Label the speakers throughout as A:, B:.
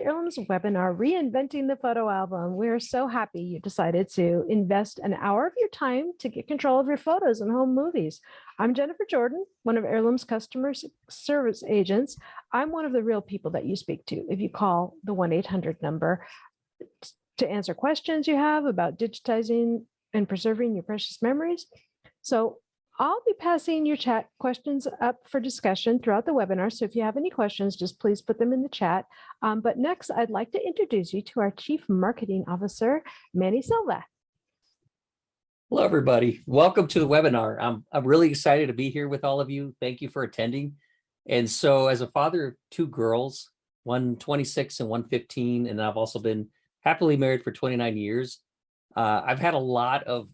A: Heirloom's webinar, Reinventing the Photo Album. We're so happy you decided to invest an hour of your time to get control of your photos and home movies. I'm Jennifer Jordan, one of Heirloom's customer service agents. I'm one of the real people that you speak to if you call the 1-800 number to answer questions you have about digitizing and preserving your precious memories. So I'll be passing your chat questions up for discussion throughout the webinar. So if you have any questions, just please put them in the chat. But next, I'd like to introduce you to our Chief Marketing Officer, Manny Silva.
B: Hello, everybody. Welcome to the webinar. I'm really excited to be here with all of you. Thank you for attending. And so as a father of two girls, one 26 and one 15, and I've also been happily married for 29 years, I've had a lot of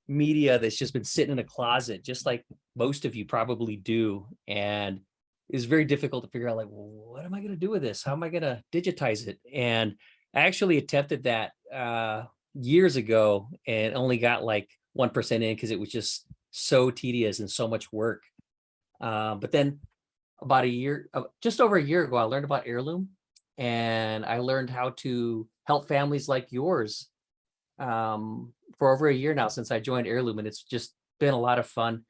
B: media that's just been sitting in a closet, just like most of you probably do. And it's very difficult to figure out, like, well, what am I going to do with this? How am I going to digitize it? And I actually attempted that years ago and only got like 1% in because it was just so tedious and so much work. But then about just over a year ago, I learned about Heirloom, and I learned how to help families like yours for over a year now since I joined Heirloom, and it's just been a lot of fun.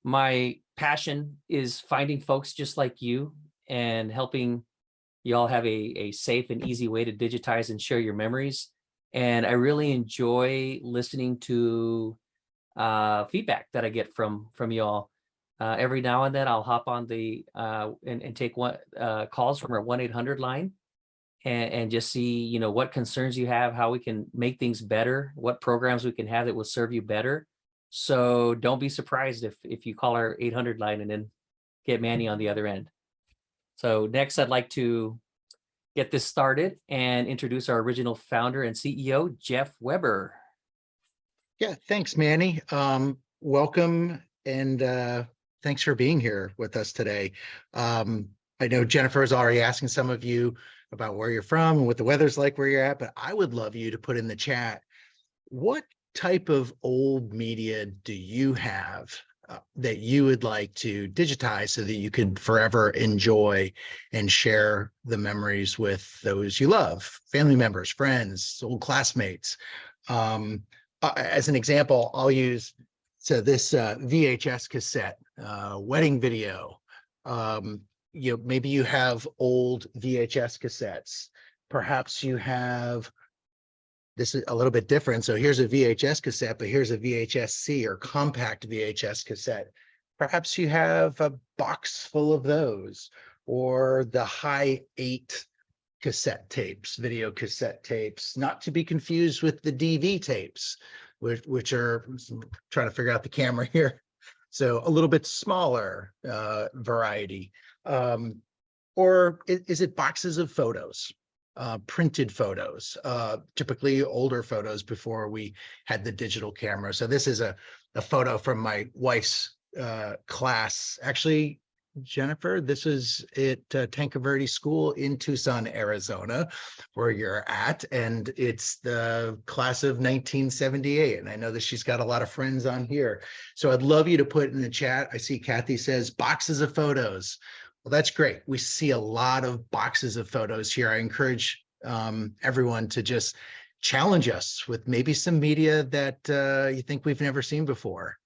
B: My passion is finding folks just like you and helping you all have a safe and easy way to digitize and share your memories. And I really enjoy listening to feedback that I get from you all. Every now and then I'll hop on the and take calls from our 1-800 line and just see, you know, what concerns you have, how we can make things better, what programs we can have that will serve you better. So don't be surprised if you call our 800 line and then get Manny on the other end. So next, I'd like to get this started and introduce our original founder and CEO, Jeff Weber.
C: Yeah, thanks, Manny. Welcome, and thanks for being here with us today. I know Jennifer is already asking some of you about where you're from and what the weather's like where you're at, but I would love you to put in the chat, what type of old media do you have that you would like to digitize so that you could forever enjoy and share the memories with those you love, family members, friends, old classmates. As an example, I'll use this VHS cassette, wedding video. Maybe you have old VHS cassettes. Perhaps you have, this is a little bit different. So here's a VHS cassette, but here's a VHS-C or compact VHS cassette. Perhaps you have a box full of those, or the high 8 cassette tapes, video cassette tapes, not to be confused with the DV tapes, which are, I'm trying to figure out the camera here. So a little bit smaller variety. Or is it boxes of photos, printed photos, typically older photos before we had the digital camera. So this is a photo from my wife's class. Actually, Jennifer, this is at Tanque Verde School in Tucson, Arizona, where you're at, and it's the class of 1978. And I know that she's got a lot of friends on here. So I'd love you to put in the chat. I see Kathy says boxes of photos. Well, that's great. We see a lot of boxes of photos here. I encourage everyone to just challenge us with maybe some media that you think we've never seen before.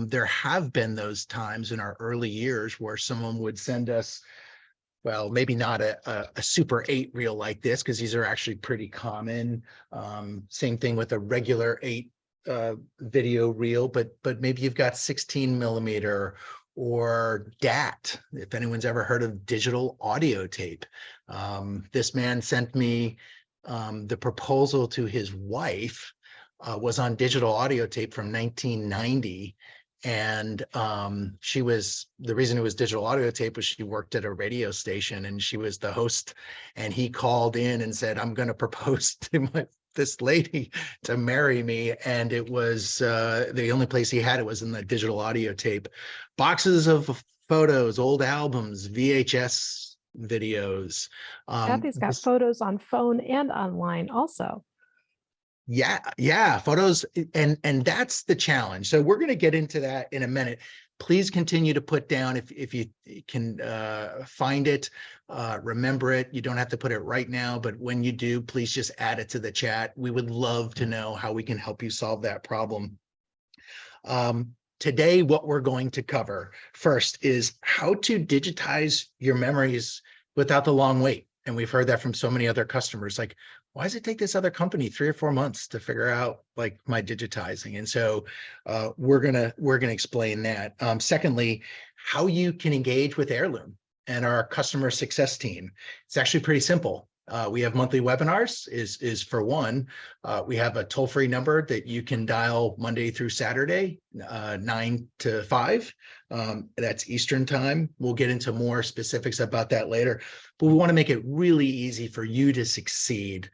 C: There have been those times in our early years where someone would send us, well, maybe not a Super 8 reel like this, because these are actually pretty common. Same thing with a regular 8 video reel, but maybe you've got 16 millimeter or DAT, if anyone's ever heard of digital audio tape. This man sent me the proposal to his wife. Was on digital audio tape from 1990. And the reason it was digital audio tape was she worked at a radio station and she was the host. And he called in and said, I'm going to propose to this lady to marry me. And it was the only place he had it was in the digital audio tape. Boxes of photos, old albums, VHS videos.
A: Kathy's got photos on phone and online also.
C: Yeah, photos, and that's the challenge. So we're going to get into that in a minute. please continue to put down if you can find it, remember it. You don't have to put it right now, but when you do, please just add it to the chat. We would love to know how we can help you solve that problem. Today, what we're going to cover first is how to digitize your memories without the long wait. And we've heard that from so many other customers, like, why does it take this other company 3 or 4 months to figure out like my digitizing? And so we're gonna explain that. Secondly, how you can engage with Heirloom and our customer success team. It's actually pretty simple. We have monthly webinars is for one. We have a toll-free number that you can dial Monday through Saturday, 9 to 5. That's Eastern time. We'll get into more specifics about that later, but we want to make it really easy for you to succeed.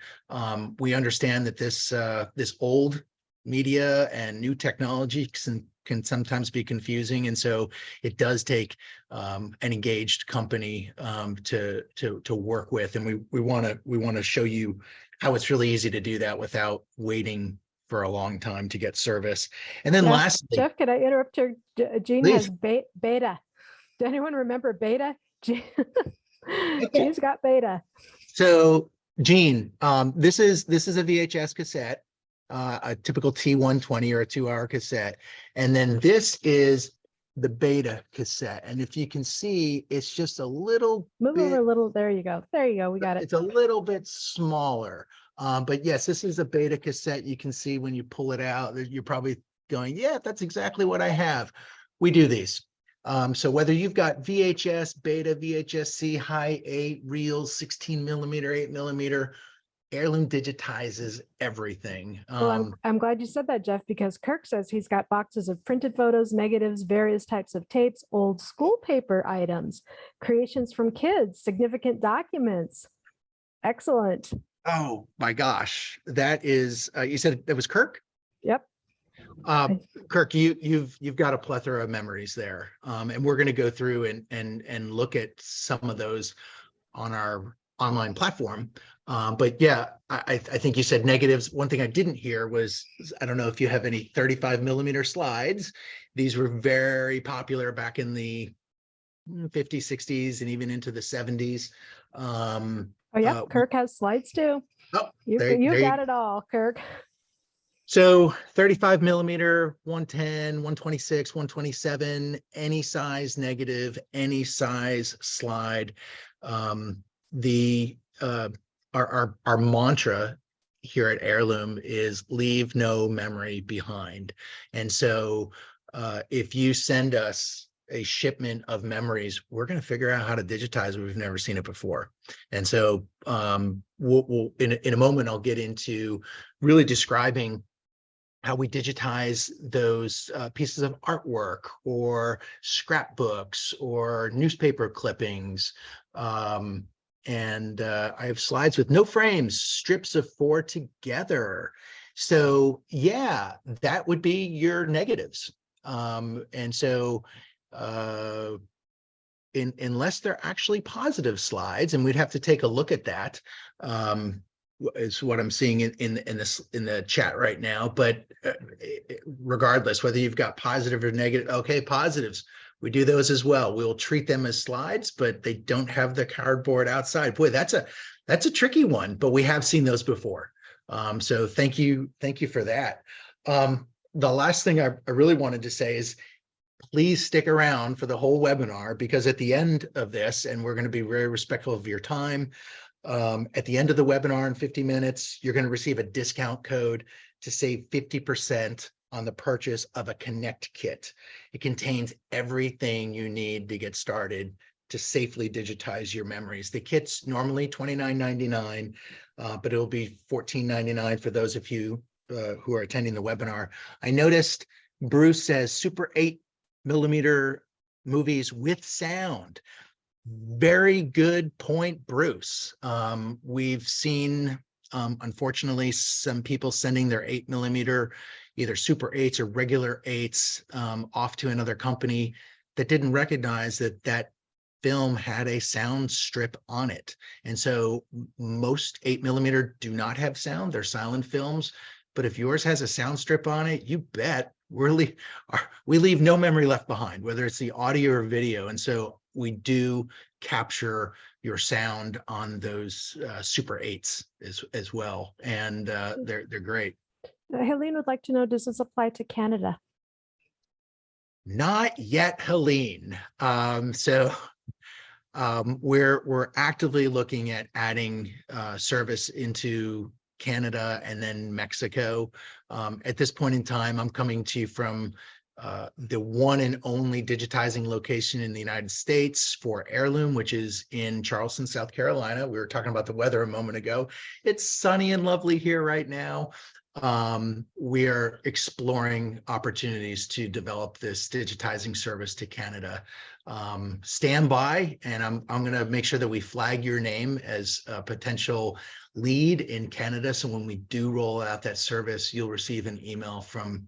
C: We understand that this old media and new technology can sometimes be confusing, and so it does take an engaged company to work with, and we want to show you how it's really easy to do that without waiting for a long time to get service. And then lastly,
A: Jeff, can I interrupt here? Jean
C: please.
A: has beta. Does anyone remember beta?
C: Okay.
A: Jean's got beta.
C: So Jean, this is a VHS cassette, a typical T120 or a 2-hour cassette. And then this is the beta cassette. And if you can see, it's just a little
A: Move
C: bit,
A: over a little. There you go. There you go. We got it.
C: it's a little bit smaller. But yes, this is a beta cassette. You can see when you pull it out, you're probably going, yeah, that's exactly what I have. We do these. So whether you've got VHS, beta, VHS-C, high 8, reels, 16 millimeter, 8 millimeter, Heirloom digitizes everything.
A: Well, I'm glad you said that, Jeff, because Kirk says he's got boxes of printed photos, negatives, various types of tapes, old school paper items, creations from kids, significant documents. Excellent.
C: Oh my gosh, that is, you said that was Kirk?
A: Yep.
C: Kirk, you've got a plethora of memories there, and we're going to go through and look at some of those on our online platform. But yeah, I think you said negatives. One thing I didn't hear was, I don't know if you have any 35 millimeter slides. These were very popular back in the 50s, 60s, and even into the 70s.
A: Oh, yeah. Kirk has slides too.
C: Oh,
A: You got it all, Kirk.
C: So 35 millimeter, 110, 126, 127, any size negative, any size slide. Our mantra here at Heirloom is leave no memory behind. And so if you send us a shipment of memories, we're going to figure out how to digitize it. We've never seen it before. And so we'll in a moment, I'll get into really describing how we digitize those pieces of artwork or scrapbooks or newspaper clippings. And I have slides with no frames, strips of 4 together. So yeah, that would be your negatives. And so unless they're actually positive slides, and we'd have to take a look at that, is what I'm seeing in the chat right now. But regardless, whether you've got positive or negative, okay, positives, we do those as well. We will treat them as slides, but they don't have the cardboard outside. Boy, that's a tricky one, but we have seen those before. So thank you for that. The last thing I really wanted to say is, please stick around for the whole webinar, because at the end of this, and we're going to be very respectful of your time, at the end of the webinar in 50 minutes, you're going to receive a discount code to save 50% on the purchase of a Connect kit. It contains everything you need to get started to safely digitize your memories. The kit's normally $29.99, but it'll be $14.99 for those of you who are attending the webinar. I noticed Bruce says Super 8 millimeter movies with sound. Very good point, Bruce. We've seen, unfortunately, some people sending their 8 millimeter, either Super 8s or regular 8s, off to another company that didn't recognize that film had a sound strip on it. And so most 8 millimeter do not have sound. They're silent films. But if yours has a sound strip on it, you bet we leave no memory left behind, whether it's the audio or video. And so we do capture your sound on those Super 8s as well. And they're great.
A: Helene would like to know, does this apply to Canada?
C: Not yet, Helene. We're actively looking at adding service into Canada and then Mexico. At this point in time, I'm coming to you from the one and only digitizing location in the United States for Heirloom, which is in Charleston, South Carolina. We were talking about the weather a moment ago. It's sunny and lovely here right now. We are exploring opportunities to develop this digitizing service to Canada. Stand by, and I'm going to make sure that we flag your name as a potential lead in Canada. So when we do roll out that service, you'll receive an email from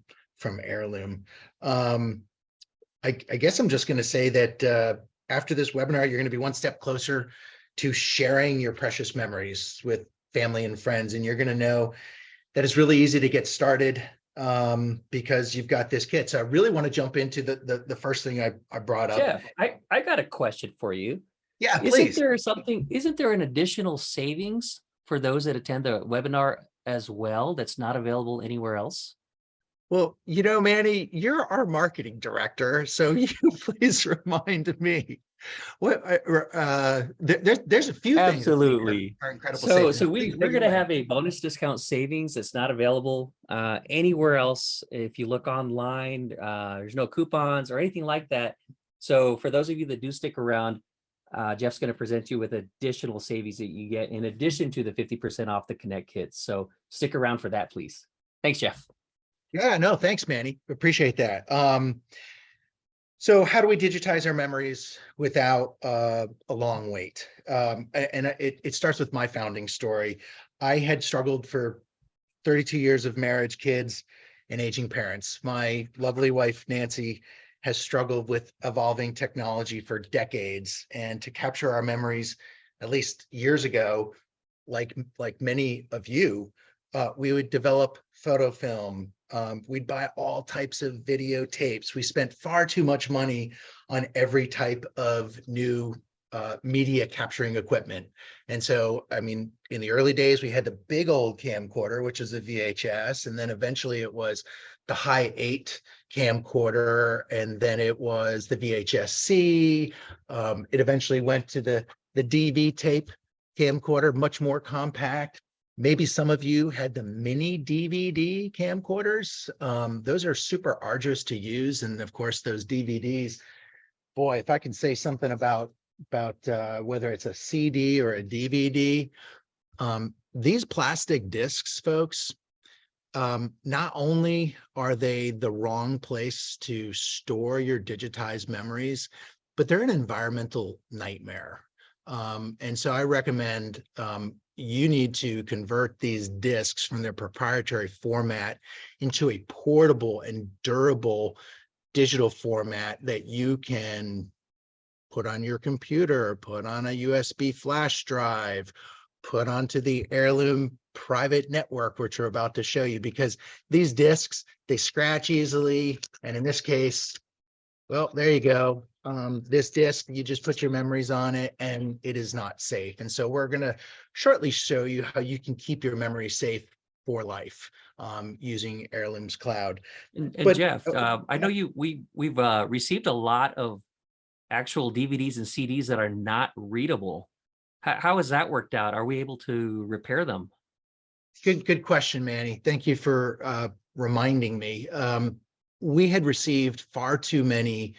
C: Heirloom. I guess I'm just going to say that after this webinar, you're going to be one step closer to sharing your precious memories with family and friends, and you're going to know that it's really easy to get started because you've got this kit. So I really want to jump into the first thing I brought up.
B: Jeff, I got a question for you.
C: Yeah, please.
B: Isn't there an additional savings for those that attend the webinar as well that's not available anywhere else?
C: Well, you know, Manny, you're our marketing director, so you please remind me. What there's a few things.
B: Absolutely.
C: Are incredible
B: So
C: savings.
B: we're going to have a bonus discount savings that's not available anywhere else. If you look online, there's no coupons or anything like that. So for those of you that do stick around, Jeff's going to present you with additional savings that you get in addition to the 50% off the Connect kits. So stick around for that, please. Thanks, Jeff.
C: Yeah, no, thanks, Manny. Appreciate that. So how do we digitize our memories without a long wait? And it starts with my founding story. I had struggled for 32 years of marriage, kids, and aging parents. My lovely wife, Nancy, has struggled with evolving technology for decades. And to capture our memories, at least years ago, like many of you, we would develop photo film. We'd buy all types of videotapes. We spent far too much money on every type of new media capturing equipment. And so, I mean, in the early days, we had the big old camcorder, which is a VHS. And then eventually it was the high 8 camcorder. And then it was the VHS-C. It eventually went to the DV tape camcorder, much more compact. Maybe some of you had the mini DVD camcorders. Those are super arduous to use. And of course, those DVDs, boy, if I can say something about whether it's a CD or a DVD, these plastic discs, folks, not only are they the wrong place to store your digitized memories, but they're an environmental nightmare. And so I recommend you need to convert these discs from their proprietary format into a portable and durable digital format that you can put on your computer, put on a USB flash drive, put onto the Heirloom private network, which we're about to show you, because these discs, they scratch easily. And in this case, well, there you go. This disc, you just put your memories on it and it is not safe. And so we're going to shortly show you how you can keep your memory safe for life using Heirloom's cloud.
B: And
C: But-
B: Jeff, I know we've received a lot of actual DVDs and CDs that are not readable. How has that worked out? Are we able to repair them?
C: Good question, Manny. Thank you for reminding me. We had received far too many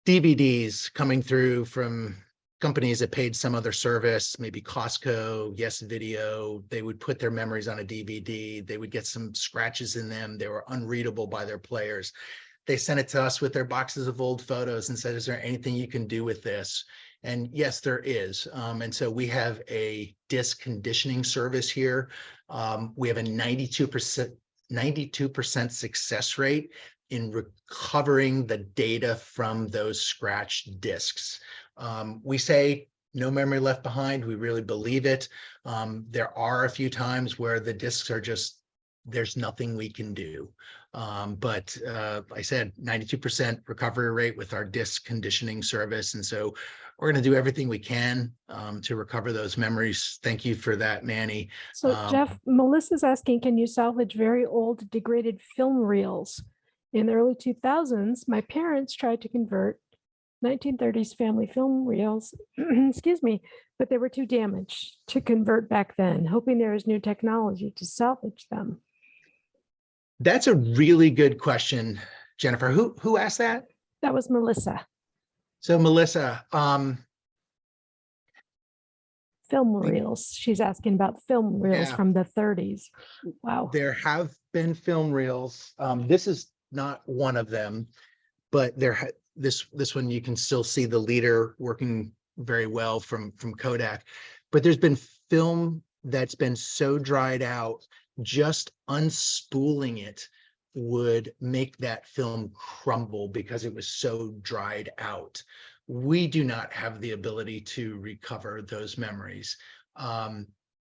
C: DVDs coming through from companies that paid some other service, maybe Costco, Yes Video. They would put their memories on a DVD. They would get some scratches in them. They were unreadable by their players. They sent it to us with their boxes of old photos and said, is there anything you can do with this? And yes, there is. And so we have a disc conditioning service here. We have a 92% success rate in recovering the data from those scratched discs. We say no memory left behind. We really believe it. There are a few times where the discs are just, there's nothing we can do. But I said 92% recovery rate with our disc conditioning service. And so we're going to do everything we can to recover those memories. Thank you for that, Manny.
A: So Jeff, Melissa's asking, can you salvage very old degraded film reels? In the early 2000s, my parents tried to convert 1930s family film reels, excuse me, but they were too damaged to convert back then, hoping there is new technology to salvage them.
C: That's a really good question, Jennifer. Who asked that?
A: That was Melissa.
C: So Melissa,
A: Film reels. She's asking about film reels
C: Yeah.
A: from the 30s. Wow.
C: there have been film reels. This is not one of them, but this one you can still see the leader working very well from Kodak. But there's been film that's been so dried out, just unspooling it would make that film crumble because it was so dried out. We do not have the ability to recover those memories.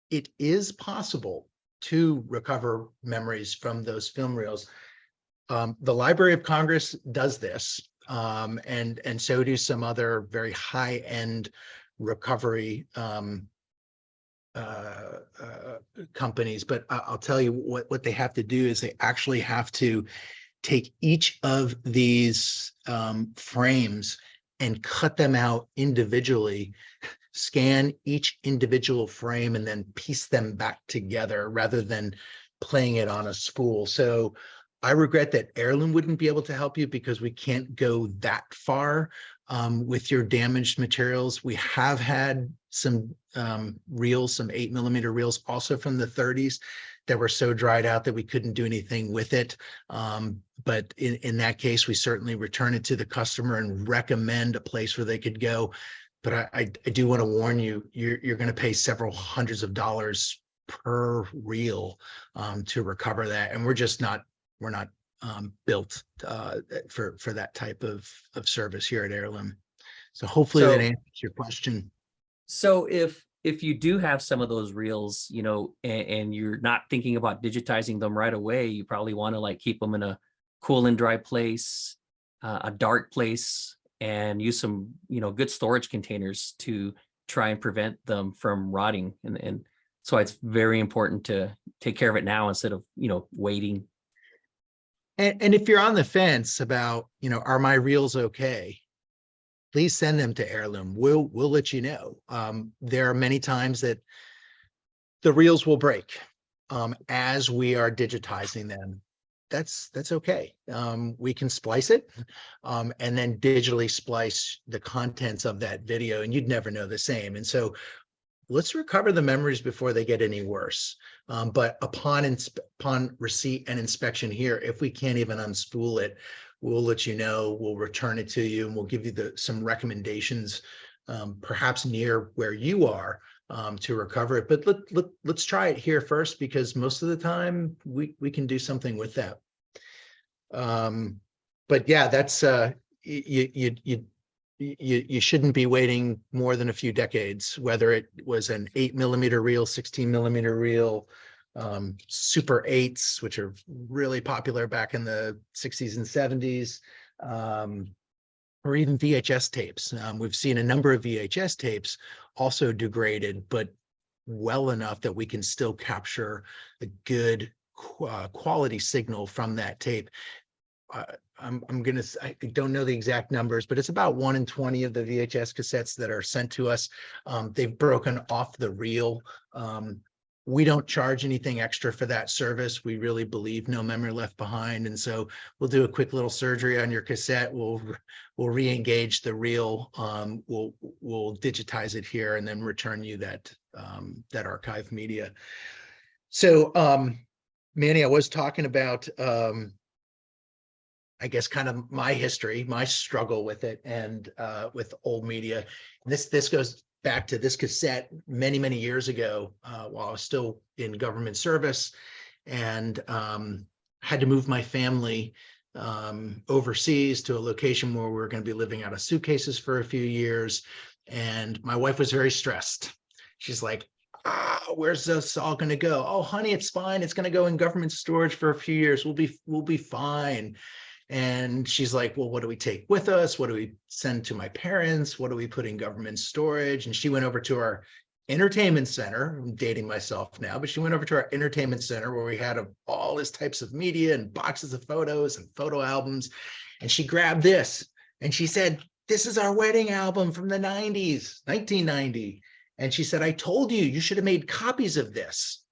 C: It is possible to recover memories from those film reels. The Library of Congress does this, and so do some other very high-end recovery companies. But I'll tell you what they have to do is they actually have to take each of these frames and cut them out individually, scan each individual frame, and then piece them back together rather than playing it on a spool. So I regret that Heirloom wouldn't be able to help you because we can't go that far with your damaged materials. We have had some reels, some 8mm reels, also from the 30s that were so dried out that we couldn't do anything with it. But in that case, we certainly return it to the customer and recommend a place where they could go. But I do want to warn you, you're going to pay several hundreds of dollars per reel to recover that. And we're not built for that type of service here at Heirloom. So hopefully that answers your question.
B: So if you do have some of those reels, you know, and you're not thinking about digitizing them right away, you probably want to like keep them in a cool and dry place, a dark place, and use some, you know, good storage containers to try and prevent them from rotting. And so it's very important to take care of it now instead of, you know, waiting.
C: And if you're on the fence about, you know, are my reels okay? Please send them to Heirloom. We'll let you know. There are many times that the reels will break as we are digitizing them. That's okay. We can splice it and then digitally splice the contents of that video, and you'd never know the same. And so let's recover the memories before they get any worse. But upon receipt and inspection here, if we can't even unspool it, we'll let you know, we'll return it to you, and we'll give you some recommendations, perhaps near where you are, to recover it. But let's try it here first, because most of the time we can do something with that. But yeah, that's you shouldn't be waiting more than a few decades, whether it was an 8mm reel, 16mm reel, Super 8s, which are really popular back in the 60s and 70s, or even VHS tapes. We've seen a number of VHS tapes also degraded, but well enough that we can still capture a good quality signal from that tape. I don't know the exact numbers, but it's about 1 in 20 of the VHS cassettes that are sent to us. They've broken off the reel. We don't charge anything extra for that service. We really believe no memory left behind. And so we'll do a quick little surgery on your cassette. We'll re-engage the reel. We'll digitize it here and then return you that archive media. So Manny, I was talking about I guess kind of my history, my struggle with it, and with old media. This goes back to this cassette many years ago, while I was still in government service, and had to move my family overseas to a location where we were going to be living out of suitcases for a few years. And my wife was very stressed. She's like, where's this all going to go? Oh, honey, it's fine. It's going to go in government storage for a few years. We'll be fine. And she's like, well, what do we take with us? What do we send to my parents? What do we put in government storage? And she went over to our entertainment center. I'm dating myself now, but she went over to our entertainment center where we had all this types of media and boxes of photos and photo albums. And she grabbed this and she said, this is our wedding album from the 90s, 1990. And she said, I told you, you should have made copies of this.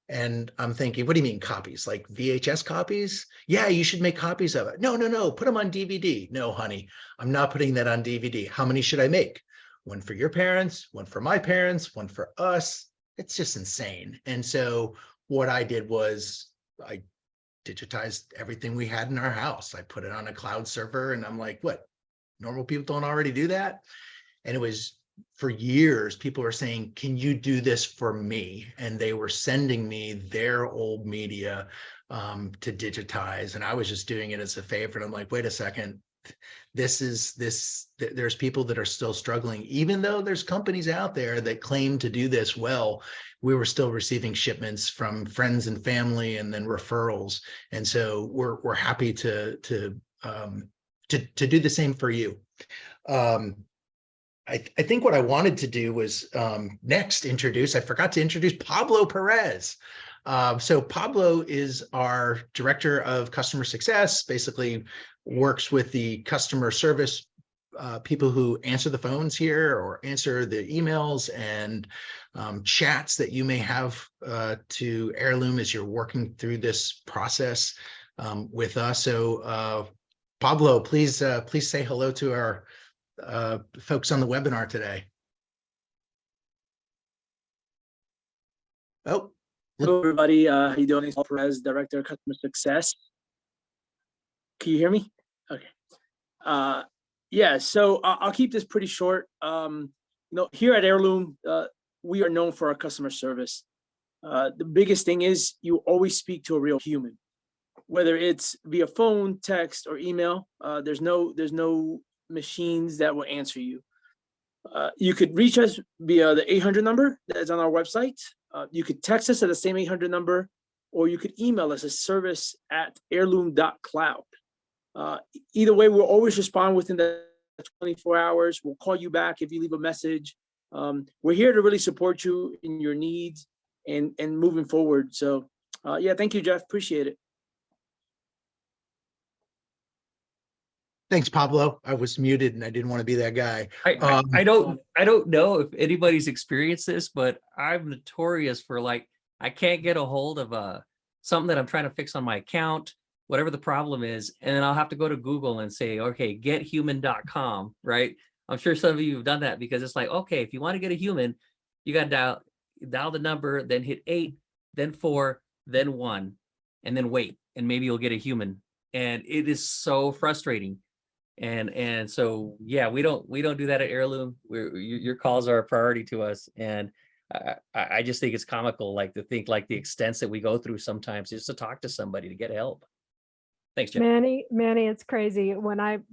C: And I'm thinking, what do you mean copies? Like VHS copies? Yeah, you should make copies of it. No, put them on DVD. No, honey, I'm not putting that on DVD. How many should I make? One for your parents, one for my parents, one for us. It's just insane. And so what I did was I digitized everything we had in our house. I put it on a cloud server and I'm like, what? Normal people don't already do that? And it was for years, people were saying, can you do this for me? And they were sending me their old media to digitize. And I was just doing it as a favor. And I'm like, wait a second, there's people that are still struggling, even though there's companies out there that claim to do this well. We were still receiving shipments from friends and family and then referrals. And so we're happy to do the same for you. I think what I wanted to do was next I forgot to introduce Pablo Perez. So Pablo is our director of customer success, basically works with the customer service people who answer the phones here or answer the emails and chats that you may have to Heirloom as you're working through this process with us. So Pablo, please say hello to our folks on the webinar today. Oh,
D: hello everybody. How you doing? It's Paul Perez, Director of Customer Success. Can you hear me? Okay. Yeah. So I'll keep this pretty short. Here at Heirloom, we are known for our customer service. The biggest thing is you always speak to a real human, whether it's via phone, text, or email. There's no machines that will answer you. You could reach us via the 800 number that's on our website. You could text us at the same 800 number, or you could email us at service@heirloom.cloud. Either way, we'll always respond within the 24 hours. We'll call you back if you leave a message. We're here to really support you in your needs and moving forward. So yeah, thank you, Jeff. Appreciate it.
C: thanks, Pablo. I was muted and I didn't want to be that guy.
B: I don't know if anybody's experienced this, but I'm notorious for I can't get a hold of something that I'm trying to fix on my account, whatever the problem is, and then I'll have to go to Google and say, okay, gethuman.com, right? I'm sure some of you have done that because it's like, okay, if you want to get a human, you got to dial the number, then hit 8, then 4, then 1, and then wait, and maybe you'll get a human. And it is so frustrating. And so, yeah, we don't do that at Heirloom. Your calls are a priority to us. And I just think it's comical, to think the extents that we go through sometimes just to talk to somebody to get help. Thanks, Jeff.
A: Manny, it's crazy. When I've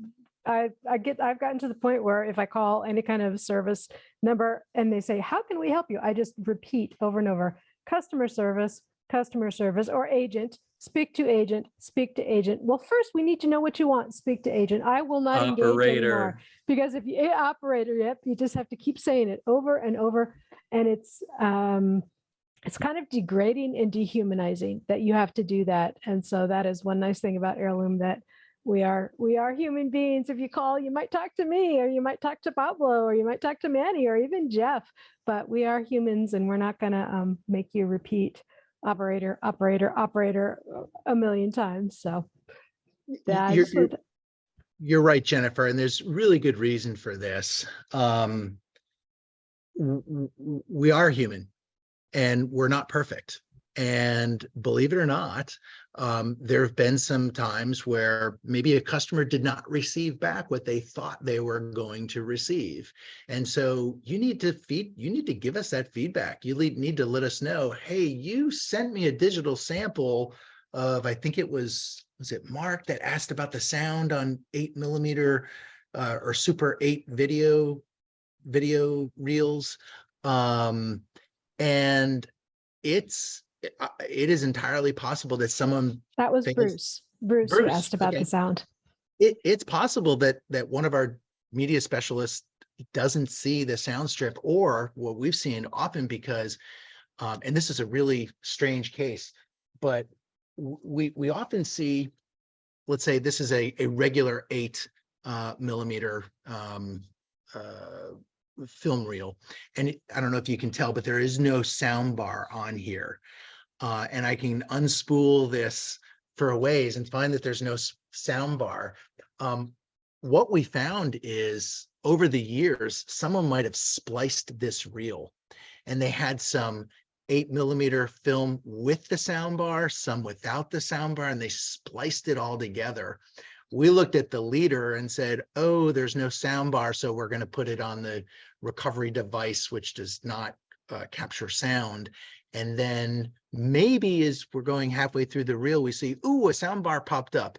A: gotten to the point where if I call any kind of service number and they say, how can we help you? I just repeat over and over, customer service, or agent, speak to agent. Well, first we need to know what you want. Speak to agent. I will not engage anymore, because if you operator, you just have to keep saying it over and over. And it's kind of degrading and dehumanizing that you have to do that. And so that is one nice thing about Heirloom, that we are human beings. If you call, you might talk to me, or you might talk to Pablo, or you might talk to Manny, or even Jeff, but we are humans, and we're not going to make you repeat operator a million times. So
C: you're right, Jennifer, and there's really good reason for this. We are human and we're not perfect. And believe it or not, there have been some times where maybe a customer did not receive back what they thought they were going to receive. And so you need to give us that feedback. You need to let us know, hey, you sent me a digital sample of, I think was it Mark that asked about the sound on 8mm or Super 8 video reels. And it is entirely possible that someone
A: That was
C: thinks,
A: Bruce who
C: Bruce,
A: asked about
C: okay.
A: the sound.
C: It's possible that one of our media specialists doesn't see the sound strip, or what we've seen often, because and this is a really strange case, but we often see, let's say this is a regular 8 millimeter film reel, and I don't know if you can tell, but there is no sound bar on here, and I can unspool this for a ways and find that there's no sound bar. What we found is, over the years, someone might have spliced this reel, and they had some 8 millimeter film with the sound bar, some without the sound bar, and they spliced it all together. We looked at the leader and said, oh, there's no sound bar, so we're going to put it on the recovery device, which does not capture sound. And then maybe as we're going halfway through the reel, we see, ooh, a sound bar popped up,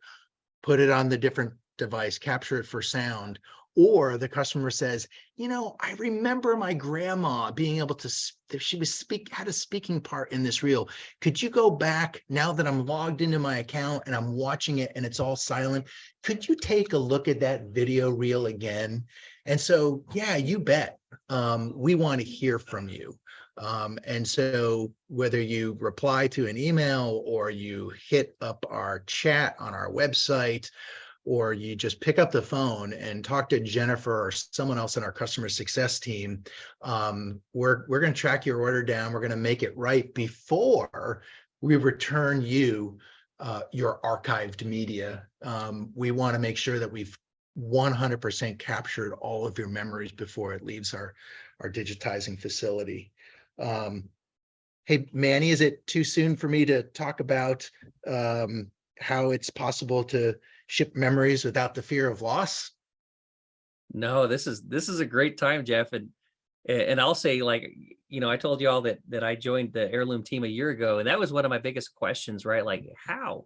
C: put it on the different device, capture it for sound. Or the customer says, you know, I remember my grandma being able to, she was had a speaking part in this reel. Could you go back now that I'm logged into my account and I'm watching it and it's all silent? Could you take a look at that video reel again? And so, yeah, you bet. We want to hear from you. And so whether you reply to an email, or you hit up our chat on our website, or you just pick up the phone and talk to Jennifer or someone else in our customer success team, we're going to track your order down. We're going to make it right before we return you your archived media. We want to make sure that we've 100% captured all of your memories before it leaves our digitizing facility. Hey, Manny, is it too soon for me to talk about how it's possible to ship memories without the fear of loss?
B: No, this is a great time, Jeff. And I'll say, like, you know, I told you all that I joined the Heirloom team a year ago, and that was one of my biggest questions, right? Like, how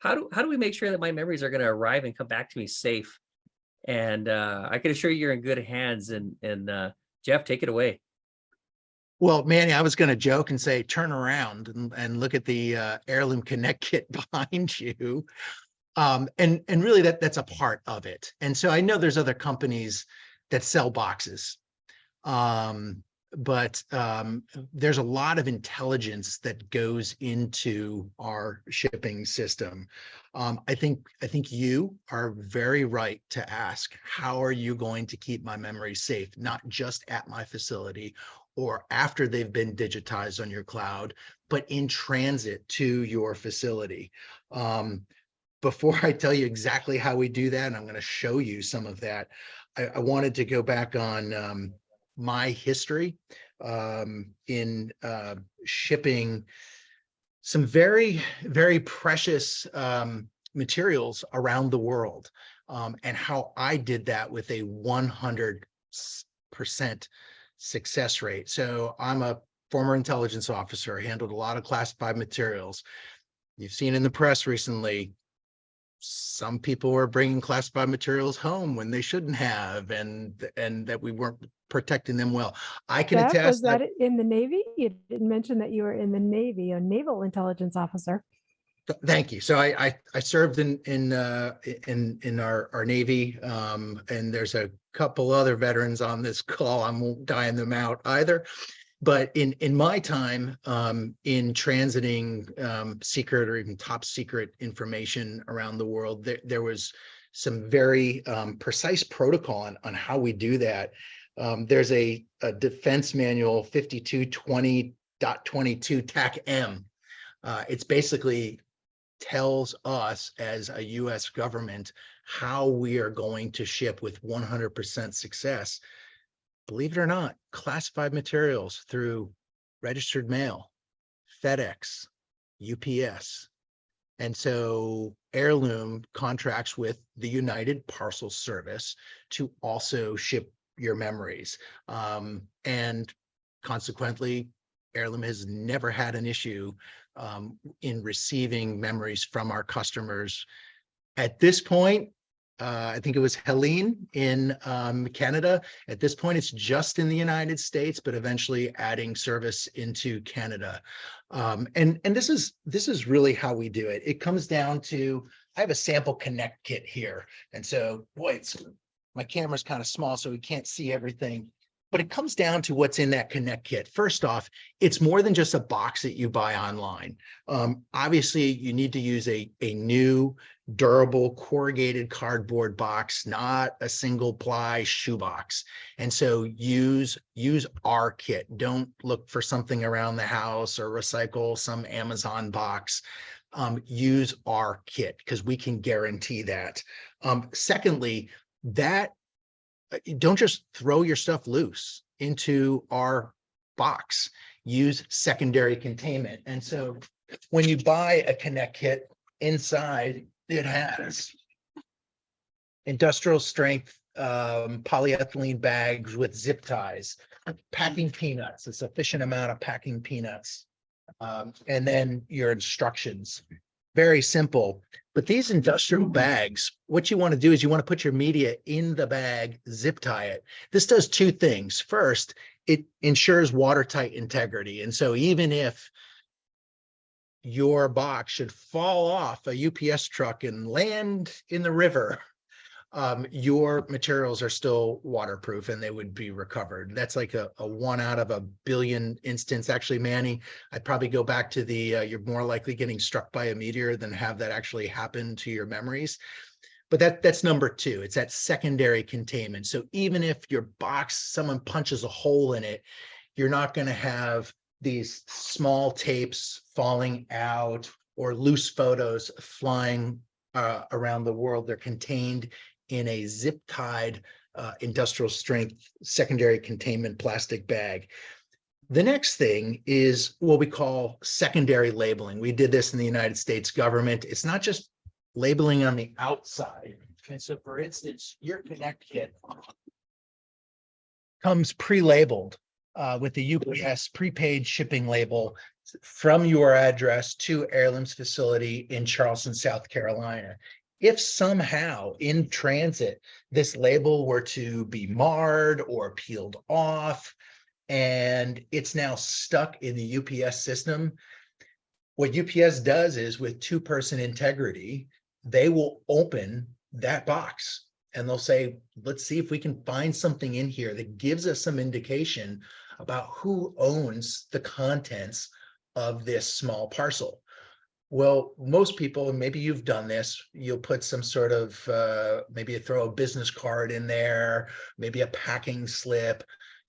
B: do we make sure that my memories are going to arrive and come back to me safe? And I can assure you, you're in good hands. And Jeff, take it away.
C: Well, Manny, I was going to joke and say, turn around and look at the Heirloom Connect kit behind you. And really that's a part of it. And so I know there's other companies that sell boxes, but there's a lot of intelligence that goes into our shipping system. I think you are very right to ask, how are you going to keep my memories safe, not just at my facility or after they've been digitized on your cloud, but in transit to your facility. Before I tell you exactly how we do that, and I'm going to show you some of that, I wanted to go back on my history in shipping some very, very precious materials around the world, and how I did that with a 100% success rate. So I'm a former intelligence officer, handled a lot of classified materials. You've seen in the press recently, some people were bringing classified materials home when they shouldn't have, and that we weren't protecting them well. I can
A: Jeff, was
C: attest
A: that in the Navy? You didn't mention that you were in the Navy, a naval intelligence officer.
C: Thank you. So I served in our Navy, and there's a couple other veterans on this call. I won't dime them out either. But in my time in transiting secret or even top secret information around the world, there was some very precise protocol on how we do that. There's a defense manual 5220.22 TAC M. It's basically tells us as a US government how we are going to ship with 100% success, believe it or not, classified materials through registered mail, FedEx, UPS. And so Heirloom contracts with the United Parcel Service to also ship your memories. And consequently, Heirloom has never had an issue in receiving memories from our customers. At this point, I think it was Helene in Canada. At this point, it's just in the United States, but eventually adding service into Canada. And this is really how we do it. It comes down to, I have a sample connect kit here. And so, boy, my camera's kind of small, so we can't see everything. But it comes down to what's in that connect kit. First off, it's more than just a box that you buy online. Obviously, you need to use a new durable corrugated cardboard box, not a single ply shoebox. And so use our kit. Don't look for something around the house or recycle some Amazon box. Use our kit because we can guarantee that. Secondly, that don't just throw your stuff loose into our box. Use secondary containment. And so when you buy a connect kit, inside it has industrial strength polyethylene bags with zip ties, packing peanuts, a sufficient amount of packing peanuts, and then your instructions. Very simple. But these industrial bags, what you want to do is you want to put your media in the bag, zip tie it. This does two things. First, it ensures watertight integrity. And so even if your box should fall off a UPS truck and land in the river, your materials are still waterproof and they would be recovered. That's like a 1 out of a billion instance. Actually, Manny, I'd probably go back to the you're more likely getting struck by a meteor than have that actually happen to your memories. But that's number two. It's that secondary containment. So even if your box, someone punches a hole in it, you're not going to have these small tapes falling out or loose photos flying around the world. They're contained in a zip tied industrial strength secondary containment plastic bag. The next thing is what we call secondary labeling. We did this in the United States government. It's not just labeling on the outside. And so, for instance, your Connect kit comes pre-labeled with the UPS prepaid shipping label from your address to Heirloom's facility in Charleston, South Carolina. If somehow in transit, this label were to be marred or peeled off, and it's now stuck in the UPS system, what UPS does is, with two-person integrity, they will open that box and they'll say, let's see if we can find something in here that gives us some indication about who owns the contents of this small parcel. Well, most people, and maybe you've done this, you'll put some sort of, maybe you throw a business card in there, maybe a packing slip.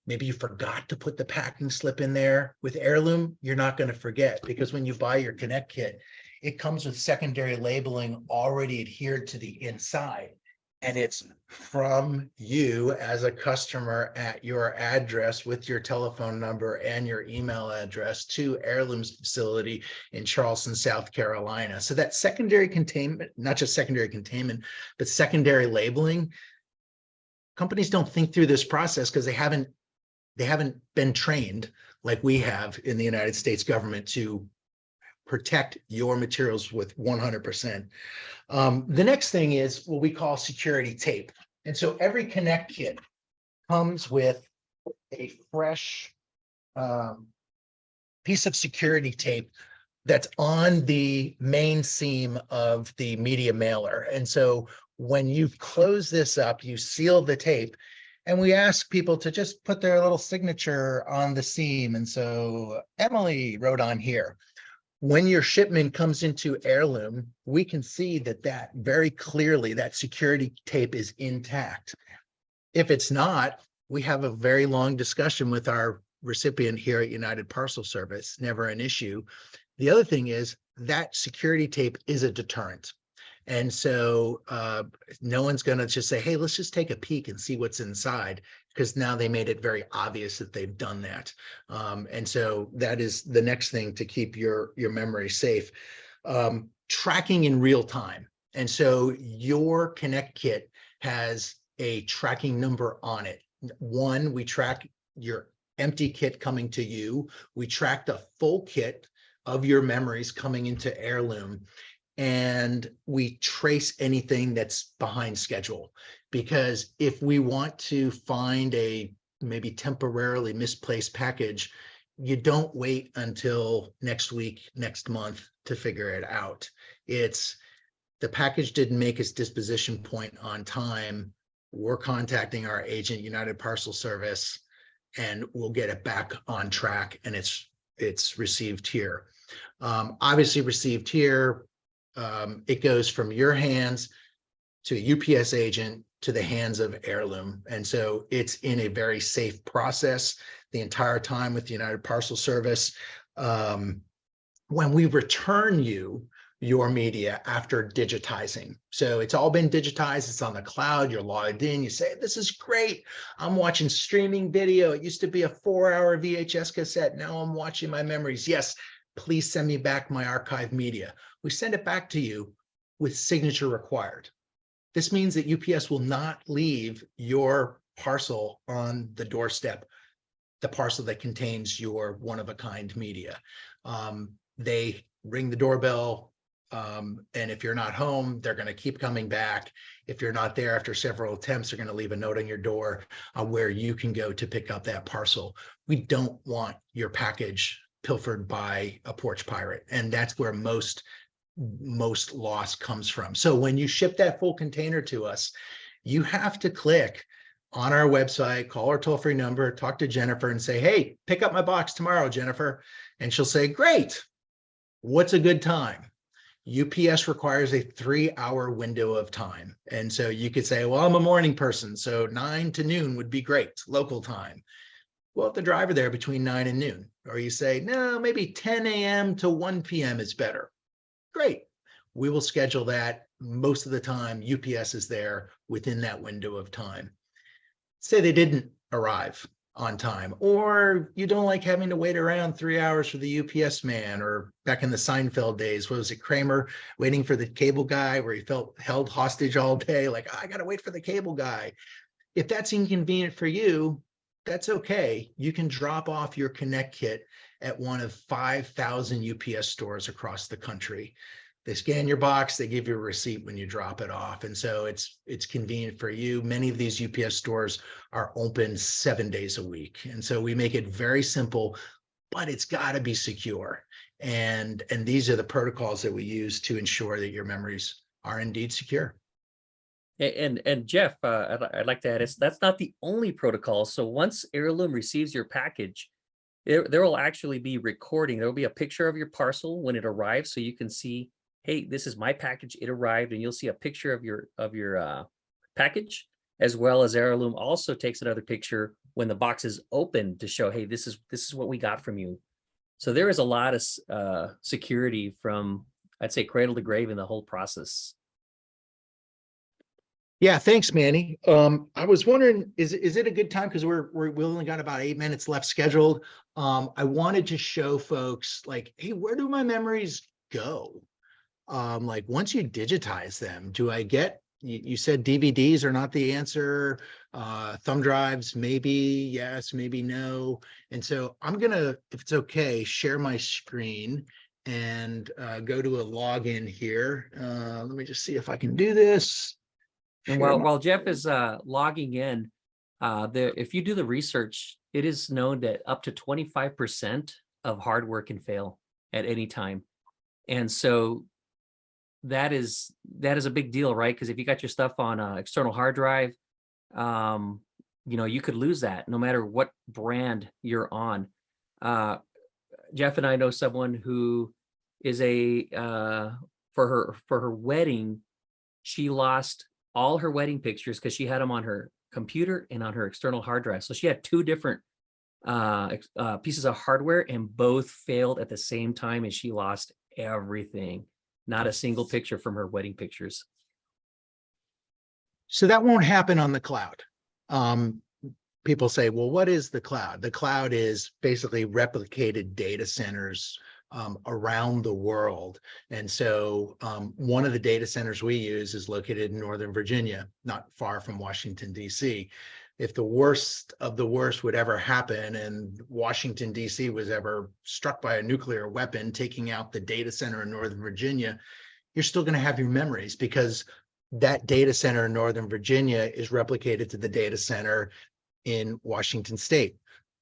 C: Maybe you forgot to put the packing slip in there. With Heirloom, you're not going to forget, because when you buy your Connect kit, it comes with secondary labeling already adhered to the inside. And it's from you as a customer at your address with your telephone number and your email address to Heirloom's facility in Charleston, South Carolina. So that secondary containment, not just secondary containment, but secondary labeling, companies don't think through this process because they haven't been trained like we have in the United States government to protect your materials with 100%. The next thing is what we call security tape. And so every Connect kit comes with a fresh piece of security tape that's on the main seam of the media mailer. And so when you close this up, you seal the tape, and we ask people to just put their little signature on the seam. And so Emily wrote on here. When your shipment comes into Heirloom, we can see that very clearly, that security tape is intact. If it's not, we have a very long discussion with our recipient here at United Parcel Service, never an issue. The other thing is that security tape is a deterrent. And so no one's going to just say, hey, let's just take a peek and see what's inside, because now they made it very obvious that they've done that. And so that is the next thing to keep your memory safe. Tracking in real time. And so your Connect kit has a tracking number on it. One, we track your empty kit coming to you. We track the full kit of your memories coming into Heirloom. and we trace anything that's behind schedule. Because if we want to find a maybe temporarily misplaced package, you don't wait until next week, next month to figure it out. It's the package didn't make its disposition point on time. We're contacting our agent, United Parcel Service, and we'll get it back on track, and it's received here. Obviously received here, it goes from your hands to a UPS agent to the hands of Heirloom. And so it's in a very safe process the entire time with the United Parcel Service. When we return you your media after digitizing. So it's all been digitized, it's on the cloud, you're logged in, you say, this is great. I'm watching streaming video. It used to be a 4-hour VHS cassette. Now I'm watching my memories. Yes, please send me back my archive media. We send it back to you with signature required. This means that UPS will not leave your parcel on the doorstep, the parcel that contains your one-of-a-kind media. They ring the doorbell, and if you're not home, they're going to keep coming back. If you're not there after several attempts, they're going to leave a note on your door where you can go to pick up that parcel. We don't want your package pilfered by a porch pirate, and that's where most loss comes from. So when you ship that full container to us, you have to click on our website, call our toll-free number, talk to Jennifer and say, hey, pick up my box tomorrow, Jennifer. And she'll say, great. What's a good time? UPS requires a 3-hour window of time. And so you could say, well, I'm a morning person, so 9 to noon would be great, local time. Well, if the driver there between 9 and noon, or you say, no, maybe 10 a.m. to 1 p.m. is better. Great. We will schedule that. Most of the time, UPS is there within that window of time. Say they didn't arrive on time, or you don't like having to wait around 3 hours for the UPS man, or back in the Seinfeld days, what was it, Kramer waiting for the cable guy, where he felt held hostage all day, like, oh, I got to wait for the cable guy. If that's inconvenient for you, that's okay. You can drop off your Connect kit at one of 5,000 UPS stores across the country. They scan your box, they give you a receipt when you drop it off. And so it's convenient for you. Many of these UPS stores are open 7 days a week. And so we make it very simple, but it's got to be secure. And these are the protocols that we use to ensure that your memories are indeed secure.
B: And Jeff, I'd like to add, that's not the only protocol. So once Heirloom receives your package, there will actually be recording. There will be a picture of your parcel when it arrives, so you can see, hey, this is my package, it arrived, and you'll see a picture of your package, as well as Heirloom also takes another picture when the box is open to show, hey, this is what we got from you. So there is a lot of security from, I'd say, cradle to grave in the whole process.
C: Yeah, thanks, Manny. I was wondering, is it a good time, because we only got about 8 minutes left scheduled. I wanted to show folks, like, hey, where do my memories go? Like, once you digitize them, do I get, you said DVDs are not the answer, thumb drives, maybe yes, maybe no. And so I'm gonna, if it's okay, share my screen and go to a login here. Let me just see if I can do this.
B: And while Jeff is logging in, if you do the research, it is known that up to 25% of hardware can fail at any time. And so that is a big deal, right? Because if you got your stuff on an external hard drive, you could lose that no matter what brand you're on. Jeff and I know someone who is for her wedding, she lost all her wedding pictures because she had them on her computer and on her external hard drive. So she had 2 different pieces of hardware, and both failed at the same time, and she lost everything. Not a single picture from her wedding pictures.
C: So that won't happen on the cloud. People say, well, what is the cloud? The cloud is basically replicated data centers around the world. And so one of the data centers we use is located in Northern Virginia, not far from Washington, D.C. If the worst of the worst would ever happen and Washington, D.C. was ever struck by a nuclear weapon, taking out the data center in Northern Virginia, you're still going to have your memories because that data center in Northern Virginia is replicated to the data center in Washington State,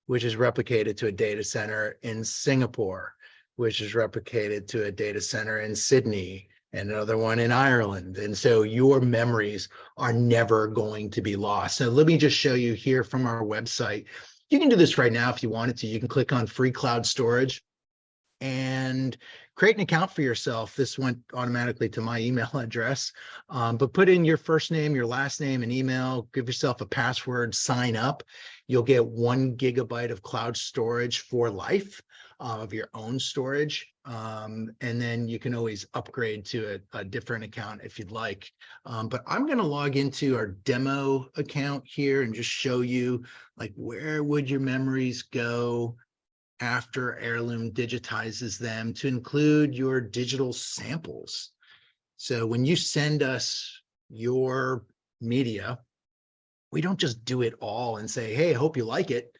C: which is replicated to a data center in Singapore, which is replicated to a data center in Sydney, and another one in Ireland. And so your memories are never going to be lost. So let me just show you here from our website. You can do this right now if you wanted to. You can click on free cloud storage and create an account for yourself. This went automatically to my email address, but put in your first name, your last name, and email, give yourself a password, sign up. You'll get 1 gigabyte of cloud storage for life of your own storage. And then you can always upgrade to a different account if you'd like. But I'm going to log into our demo account here and just show you, like, where would your memories go after Heirloom digitizes them to include your digital samples. So when you send us your media, we don't just do it all and say, hey, I hope you like it.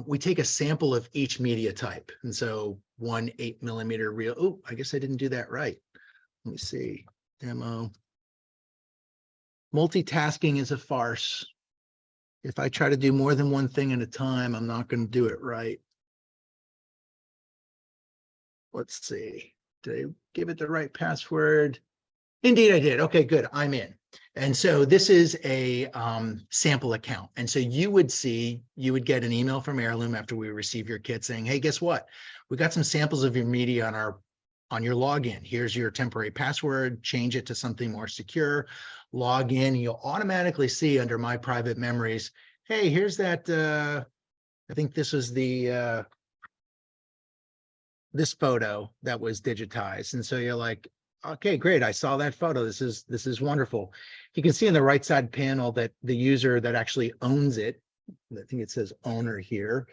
C: We take a sample of each media type. And so 1 8mm reel. Oh, I guess I didn't do that right. Let me see. Demo. Multitasking is a farce. If I try to do more than one thing at a time, I'm not going to do it right. Let's see. Did I give it the right password? Indeed, I did. Okay, good. I'm in. And so this is a sample account. And so you would get an email from Heirloom after we receive your kit saying, hey, guess what? We got some samples of your media on your login. Here's your temporary password, change it to something more secure, log in, and you'll automatically see under my private memories, hey, here's that, I think this was the, this photo that was digitized. And so you're like, okay, great. I saw that photo. This is wonderful. You can see in the right side panel that the user that actually owns it, I think it says owner here,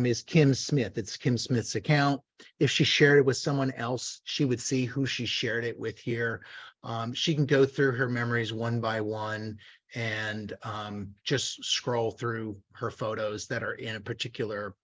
C: is Kim Smith. It's Kim Smith's account. If she shared it with someone else, she would see who she shared it with here. She can go through her memories one by one and just scroll through her photos that are in a particular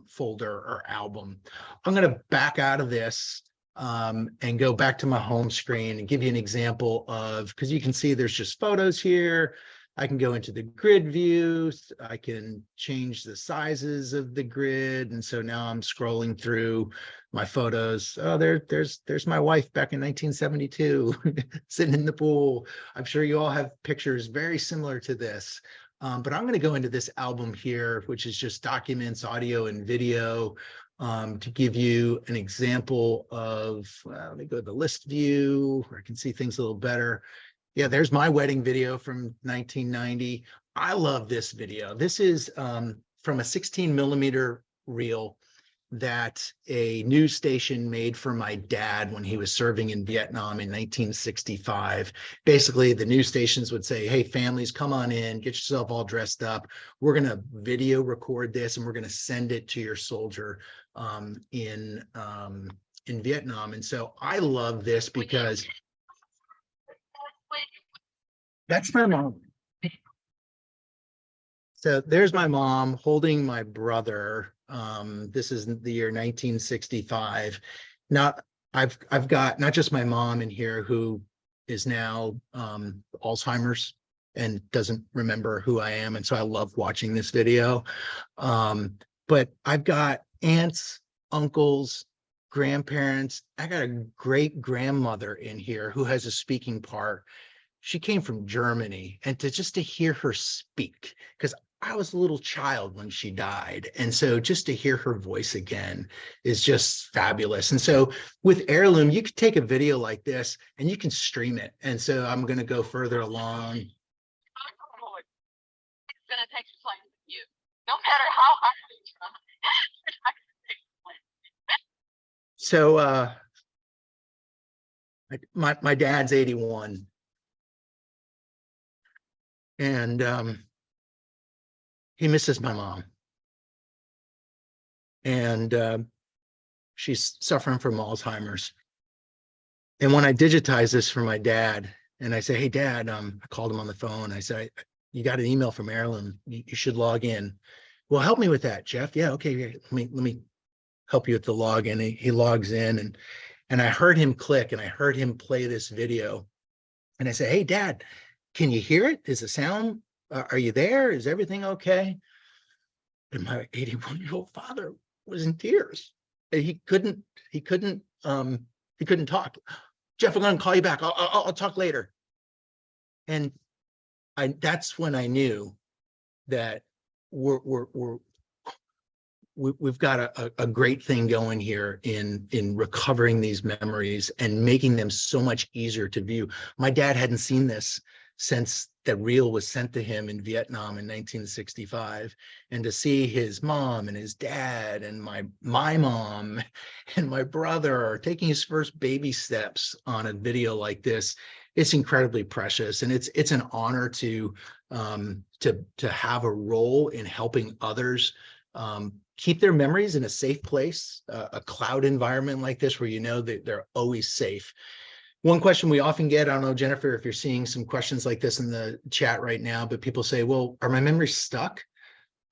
C: folder or album. I'm going to back out of this and go back to my home screen and give you an example of, because you can see there's just photos here. I can go into the grid view. I can change the sizes of the grid. And so now I'm scrolling through my photos. Oh, there's my wife back in 1972 sitting in the pool. I'm sure you all have pictures very similar to this. But I'm going to go into this album here, which is just documents, audio, and video, to give you an example of, let me go to the list view where I can see things a little better. Yeah, there's my wedding video from 1990. I love this video. This is from a 16mm reel that a news station made for my dad when he was serving in Vietnam in 1965. Basically, the news stations would say, hey, families, come on in, get yourself all dressed up. We're going to video record this and we're going to send it to your soldier in Vietnam. And so I love this because that's my mom. So there's my mom holding my brother. This is the year 1965. Now I've got not just my mom in here who is now Alzheimer's and doesn't remember who I am. And so I love watching this video. But I've got aunts, uncles, grandparents. I got a great grandmother in here who has a speaking part. She came from Germany, and to hear her speak, because I was a little child when she died. And so just to hear her voice again is just fabulous. And so with Heirloom, you could take a video like this and you can stream it. And so I'm going to go further along.
E: It's going to take place with you, no matter how hard you try. It's not going to take place.
C: So my dad's 81. And he misses my mom. And she's suffering from Alzheimer's. And when I digitize this for my dad, and I say, hey, Dad, I called him on the phone. I said, you got an email from Heirloom. You should log in. Well, help me with that, Jeff. Yeah, okay. Let me help you with the login. He logs in, and And I heard him click and I heard him play this video. And I said, hey, Dad, can you hear it? Is the sound, are you there? Is everything okay? And my 81-year-old father was in tears. And he couldn't talk. Jeff, I'm going to call you back. I'll talk later. And that's when I knew that we've got a great thing going here in recovering these memories and making them so much easier to view. My dad hadn't seen this since the reel was sent to him in Vietnam in 1965, and to see his mom and his dad and my mom and my brother taking his first baby steps on a video like this, it's incredibly precious, and it's an honor to have a role in helping others keep their memories in a safe place, a cloud environment like this where you know that they're always safe. One question we often get, I don't know, Jennifer, if you're seeing some questions like this in the chat right now, but people say, well, are my memories stuck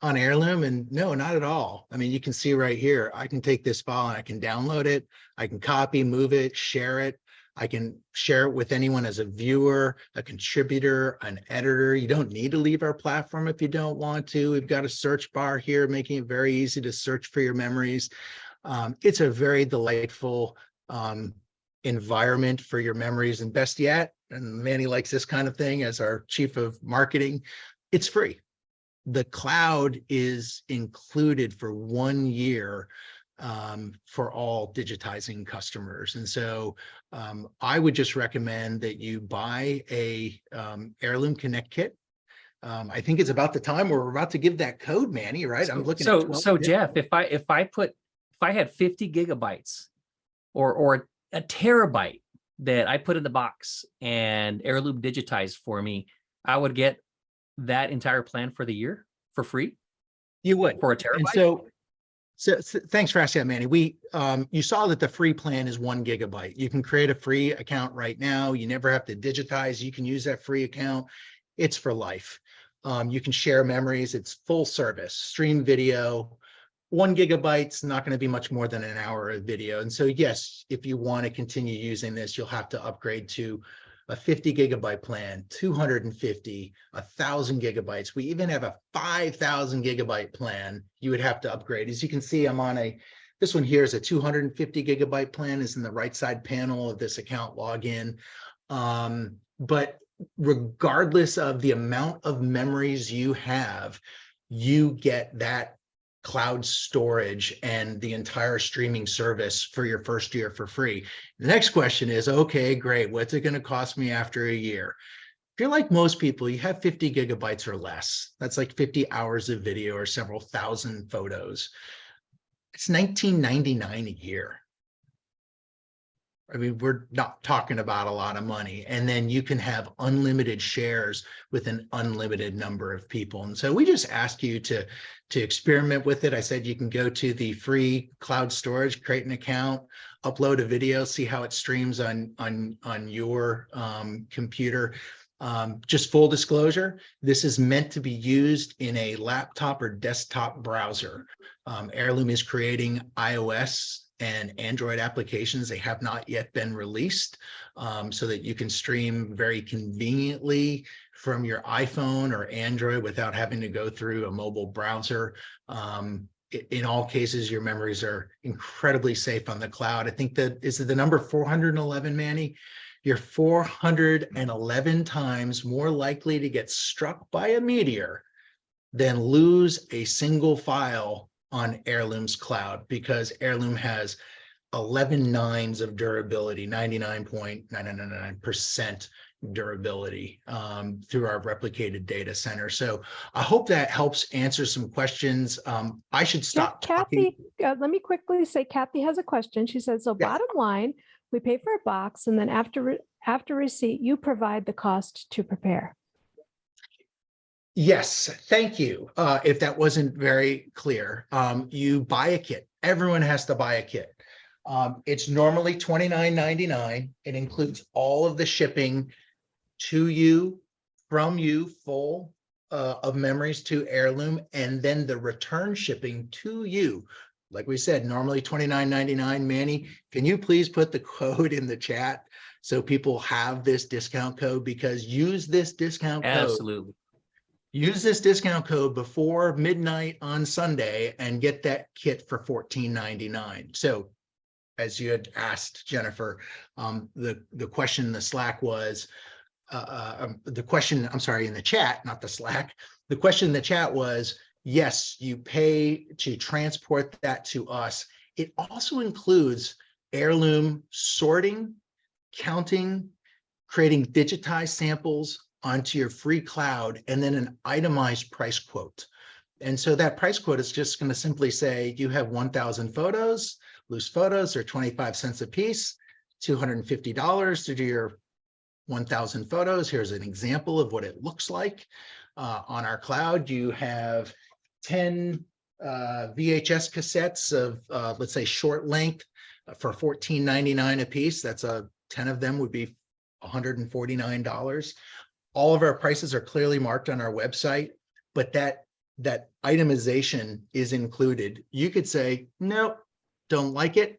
C: on Heirloom? And no, not at all. I mean, you can see right here, I can take this file and I can download it. I can copy, move it, share it. I can share it with anyone as a viewer, a contributor, an editor. You don't need to leave our platform if you don't want to. We've got a search bar here, making it very easy to search for your memories. It's a very delightful environment for your memories, and best yet, and Manny likes this kind of thing as our chief of marketing, it's free. The cloud is included for 1 year for all Digitizing customers. And so I would just recommend that you buy a Heirloom Connect kit. I think it's about the time where we're about to give that code, Manny, right? I'm looking at 12
B: so
C: bits.
B: Jeff, if I had 50 gigabytes or a terabyte that I put in the box and Heirloom Digitize for me, I would get that entire plan for the year for free.
C: You would.
B: For a terabyte.
C: And so thanks for asking that, Manny. You saw that the free plan is 1 gigabyte. You can create a free account right now. You never have to digitize. You can use that free account. It's for life. You can share memories. It's full service, stream video. 1 gigabyte's not going to be much more than an hour of video. And so, yes, if you want to continue using this, you'll have to upgrade to a 50 gigabyte plan, 250, 1,000 gigabytes. We even have a 5,000 gigabyte plan you would have to upgrade. As you can see, I'm on this one here is a 250 gigabyte plan, is in the right side panel of this account login. But regardless of the amount of memories you have, you get that cloud storage and the entire streaming service for your first year for free. The next question is, okay, great. What's it going to cost me after a year? If you're like most people, you have 50 gigabytes or less. That's like 50 hours of video or several thousand photos. It's $19.99 a year. I mean, we're not talking about a lot of money. And then you can have unlimited shares with an unlimited number of people. And so we just ask you to experiment with it. I said you can go to the free cloud storage, create an account, upload a video, see how it streams on your computer. Just full disclosure, this is meant to be used in a laptop or desktop browser. Heirloom is creating iOS and Android applications. They have not yet been released, so that you can stream very conveniently from your iPhone or Android without having to go through a mobile browser. In all cases, your memories are incredibly safe on the cloud. I think is it the number 411, Manny? You're 411 times more likely to get struck by a meteor than lose a single file on Heirloom's cloud, because Heirloom has 11 nines of durability, 99.999% durability through our replicated data center. So I hope that helps answer some questions. I should stop talking.
A: Kathy, let me quickly say, Kathy has a question. She says, so
C: Yes.
A: bottom line, we pay for a box, and then after receipt, you provide the cost to prepare.
C: Yes, thank you. If that wasn't very clear, you buy a kit. Everyone has to buy a kit. It's normally $29.99. It includes all of the shipping to you, from you, full of memories to Heirloom, and then the return shipping to you like we said, normally $29.99. Manny, can you please put the code in the chat so people have this discount code? Because use this discount code.
B: Absolutely.
C: Use this discount code before midnight on Sunday and get that kit for $14.99. So as you had asked, Jennifer, the question in the Slack was, the question, I'm sorry, in the chat, not the Slack. The question in the chat was, yes, you pay to transport that to us. It also includes Heirloom sorting, counting, creating digitized samples onto your free cloud, and then an itemized price quote. And so that price quote is just going to simply say, you have 1,000 photos, loose photos are 25 cents a piece, $250 to do your 1,000 photos. Here's an example of what it looks like. On our cloud, you have 10 VHS cassettes of, let's say, short length for $14.99 a piece. That's 10 of them would be $149. All of our prices are clearly marked on our website, but that itemization is included. You could say, nope, don't like it,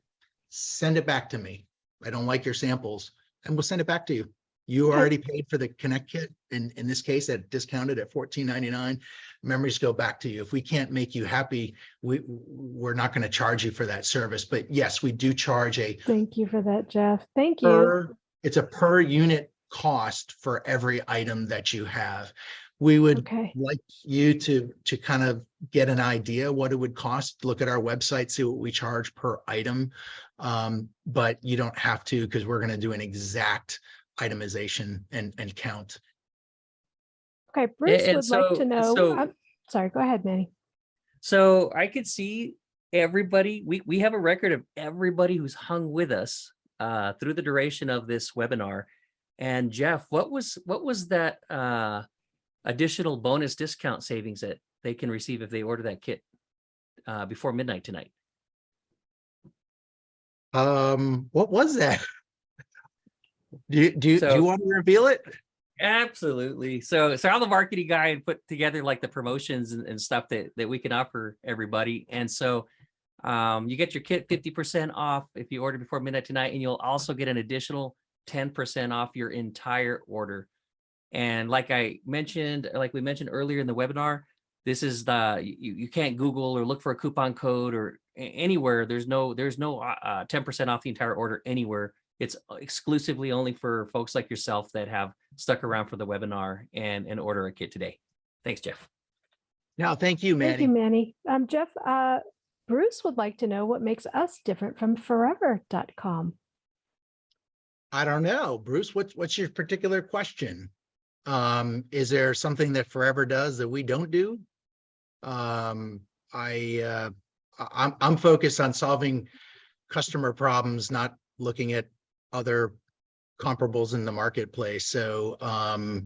C: send it back to me. I don't like your samples, and we'll send it back to you. You
A: Okay.
C: already paid for the Connect kit. In this case, at discounted at $14.99. Memories go back to you. If we can't make you happy, we're not going to charge you for that service. But yes, we do charge a
A: Thank you for that, Jeff. Thank you.
C: it's a per unit cost for every item that you have. We would
A: Okay.
C: like you to kind of get an idea what it would cost. Look at our website, see what we charge per item. But you don't have to, because we're going to do an exact itemization and count.
A: Okay. Bruce
B: And
A: would like to know.
B: so
A: Sorry, go ahead, Manny.
B: So I could see everybody, we have a record of everybody who's hung with us through the duration of this webinar. And Jeff, what was that additional bonus discount savings that they can receive if they order that kit before midnight tonight?
C: What was that? Do you want to reveal it?
B: Absolutely. So I'm the marketing guy and put together like the promotions and stuff that we can offer everybody. And so you get your kit 50% off if you order before midnight tonight, and you'll also get an additional 10% off your entire order. And like we mentioned earlier in the webinar, this is you can't Google or look for a coupon code or anywhere. There's no 10% off the entire order anywhere. It's exclusively only for folks like yourself that have stuck around for the webinar and order a kit today. Thanks, Jeff.
C: No, thank you, Manny.
A: Thank you, Manny. Jeff, Bruce would like to know what makes us different from forever.com.
C: I don't know, Bruce, what's your particular question? Is there something that Forever does that we don't do? I'm focused on solving customer problems, not looking at other comparables in the marketplace. So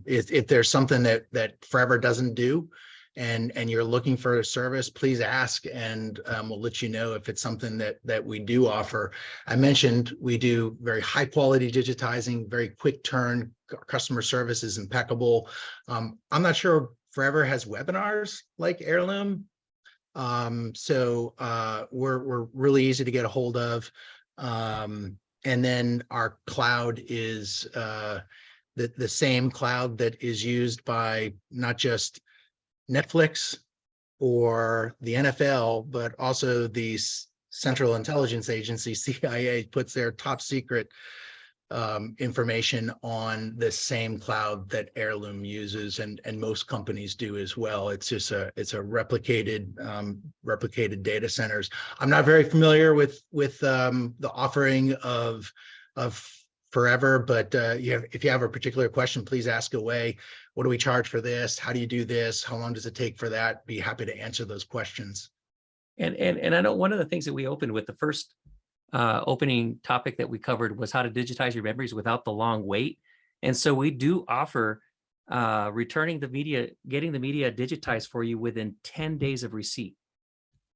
C: if there's something that Forever doesn't do and you're looking for a service, please ask, and we'll let you know if it's something that we do offer. I mentioned we do very high quality digitizing, very quick turn. Our customer service is impeccable. I'm not sure Forever has webinars like Heirloom. So we're really easy to get a hold of. And then our cloud is the same cloud that is used by not just Netflix or the NFL, but also the Central Intelligence Agency, CIA, puts their top secret information on the same cloud that Heirloom uses, and most companies do as well. It's just it's a replicated data centers. I'm not very familiar with the offering of Forever, but if you have a particular question, please ask away. What do we charge for this? How do you do this? How long does it take for that? Be happy to answer those questions.
B: And I know one of the things that we opened with, the first opening topic that we covered, was how to digitize your memories without the long wait. And so we do offer returning the media, getting the media digitized for you within 10 days of receipt,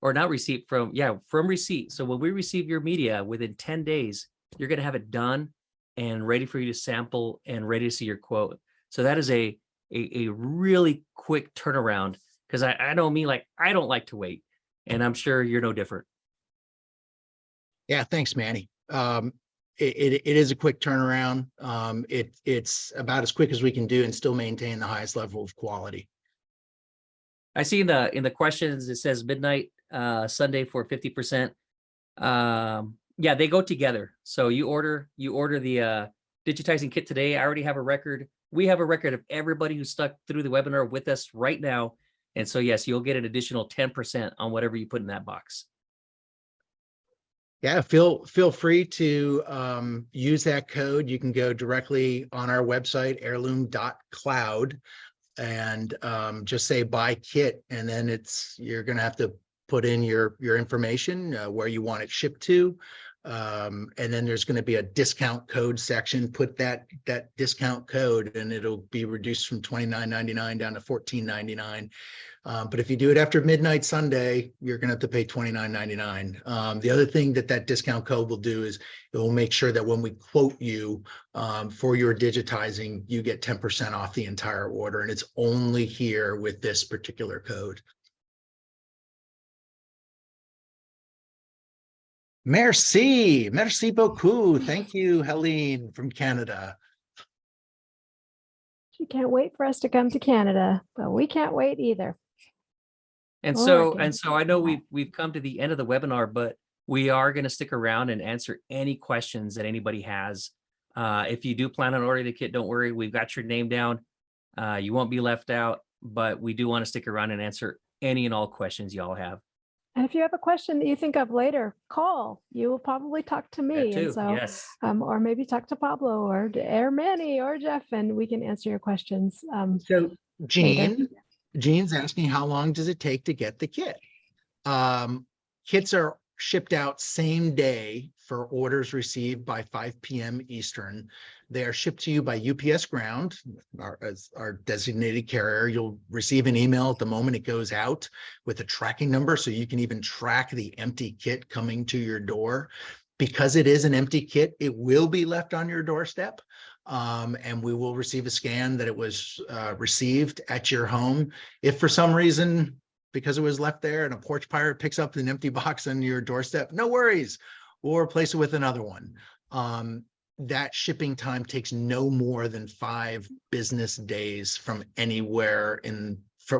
B: or not receipt, from receipt. So when we receive your media, within 10 days, you're going to have it done and ready for you to sample and ready to see your quote. So that is a really quick turnaround, because I know me, like, I don't like to wait, and I'm sure you're no different.
C: Yeah, thanks, Manny. It is a quick turnaround. It's about as quick as we can do and still maintain the highest level of quality.
B: I see in the questions, it says midnight Sunday for 50%. Yeah, they go together. So you order the digitizing kit today. I already have a record. We have a record of everybody who stuck through the webinar with us right now. And so, yes, you'll get an additional 10% on whatever you put in that box.
C: Yeah, feel free to use that code. You can go directly on our website, heirloom.cloud, and just say buy kit, and then you're going to have to put in your information, where you want it shipped to, and then there's going to be a discount code section. Put that discount code and it'll be reduced from $29.99 down to $14.99. But if you do it after midnight Sunday, you're going to have to pay $29.99. The other thing that discount code will do is it will make sure that when we quote you for your digitizing, you get 10% off the entire order. And it's only here with this particular code. Merci beaucoup. Thank you, Helene from Canada.
A: She can't wait for us to come to Canada, but we can't wait either.
B: And
A: Oregon.
B: so I know we've come to the end of the webinar, but we are going to stick around and answer any questions that anybody has. If you do plan on ordering the kit, don't worry, we've got your name down. You won't be left out, but we do want to stick around and answer any and all questions y'all have.
A: And if you have a question that you think of later, call. You will probably talk to me,
B: That too,
A: and so,
B: yes.
A: or maybe talk to Pablo or Manny or Jeff, and we can answer your questions.
C: So
A: later.
C: Jean's asking, how long does it take to get the kit? Kits are shipped out same day for orders received by 5 p.m. Eastern. They are shipped to you by UPS Ground, our designated carrier. You'll receive an email at the moment it goes out with a tracking number, so you can even track the empty kit coming to your door. Because it is an empty kit, it will be left on your doorstep. And we will receive a scan that it was received at your home. If for some reason, because it was left there and a porch pirate picks up an empty box on your doorstep, no worries, we'll replace it with another one. That shipping time takes no more than 5 business days from anywhere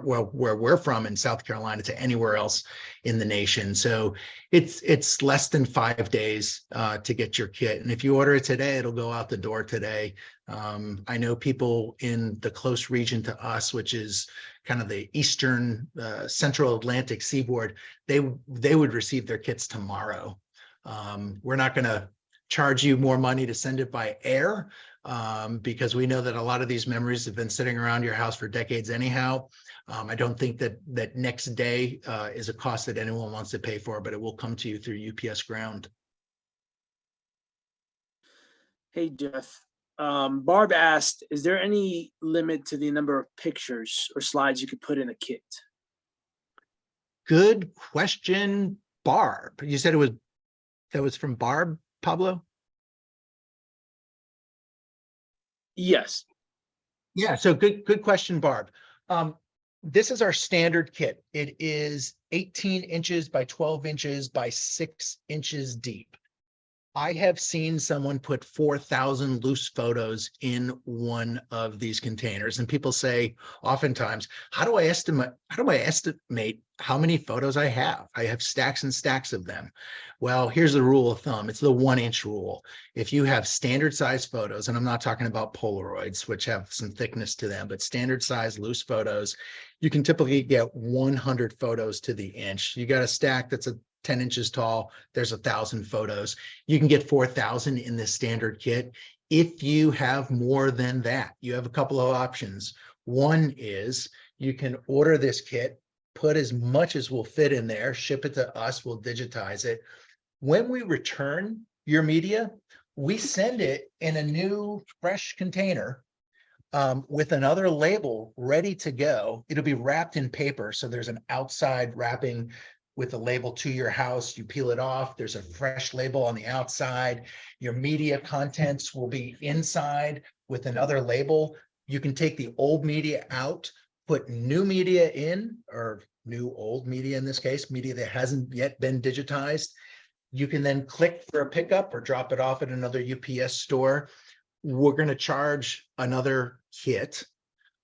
C: where we're from in South Carolina to anywhere else in the nation. So it's less than 5 days to get your kit. And if you order it today, it'll go out the door today. I know people in the close region to us, which is kind of the eastern central Atlantic seaboard, they would receive their kits tomorrow. We're not going to charge you more money to send it by air, because we know that a lot of these memories have been sitting around your house for decades anyhow. I don't think that next day is a cost that anyone wants to pay for, but it will come to you through UPS Ground.
D: Hey, Jeff. Barb asked, is there any limit to the number of pictures or slides you could put in a kit?
C: Good question, Barb. You said that was from Barb, Pablo?
D: Yes.
C: Yeah, so good question, Barb. This is our standard kit. It is 18 inches by 12 inches by 6 inches deep. I have seen someone put 4,000 loose photos in one of these containers, and people say oftentimes, how do I estimate how many photos I have? I have stacks and stacks of them. Well, here's the rule of thumb. It's the 1-inch rule. If you have standard size photos, and I'm not talking about Polaroids, which have some thickness to them, but standard size loose photos, you can typically get 100 photos to the inch. You got a stack that's 10 inches tall, there's 1,000 photos. You can get 4,000 in this standard kit. If you have more than that, you have a couple of options. One is you can order this kit, put as much as will fit in there, ship it to us, we'll digitize it. When we return your media, we send it in a new fresh container with another label ready to go. It'll be wrapped in paper, so there's an outside wrapping with a label to your house. You peel it off, there's a fresh label on the outside. Your media contents will be inside with another label. You can take the old media out, put new media in, or new old media in this case, media that hasn't yet been digitized. You can then click for a pickup or drop it off at another UPS store. We're going to charge another kit,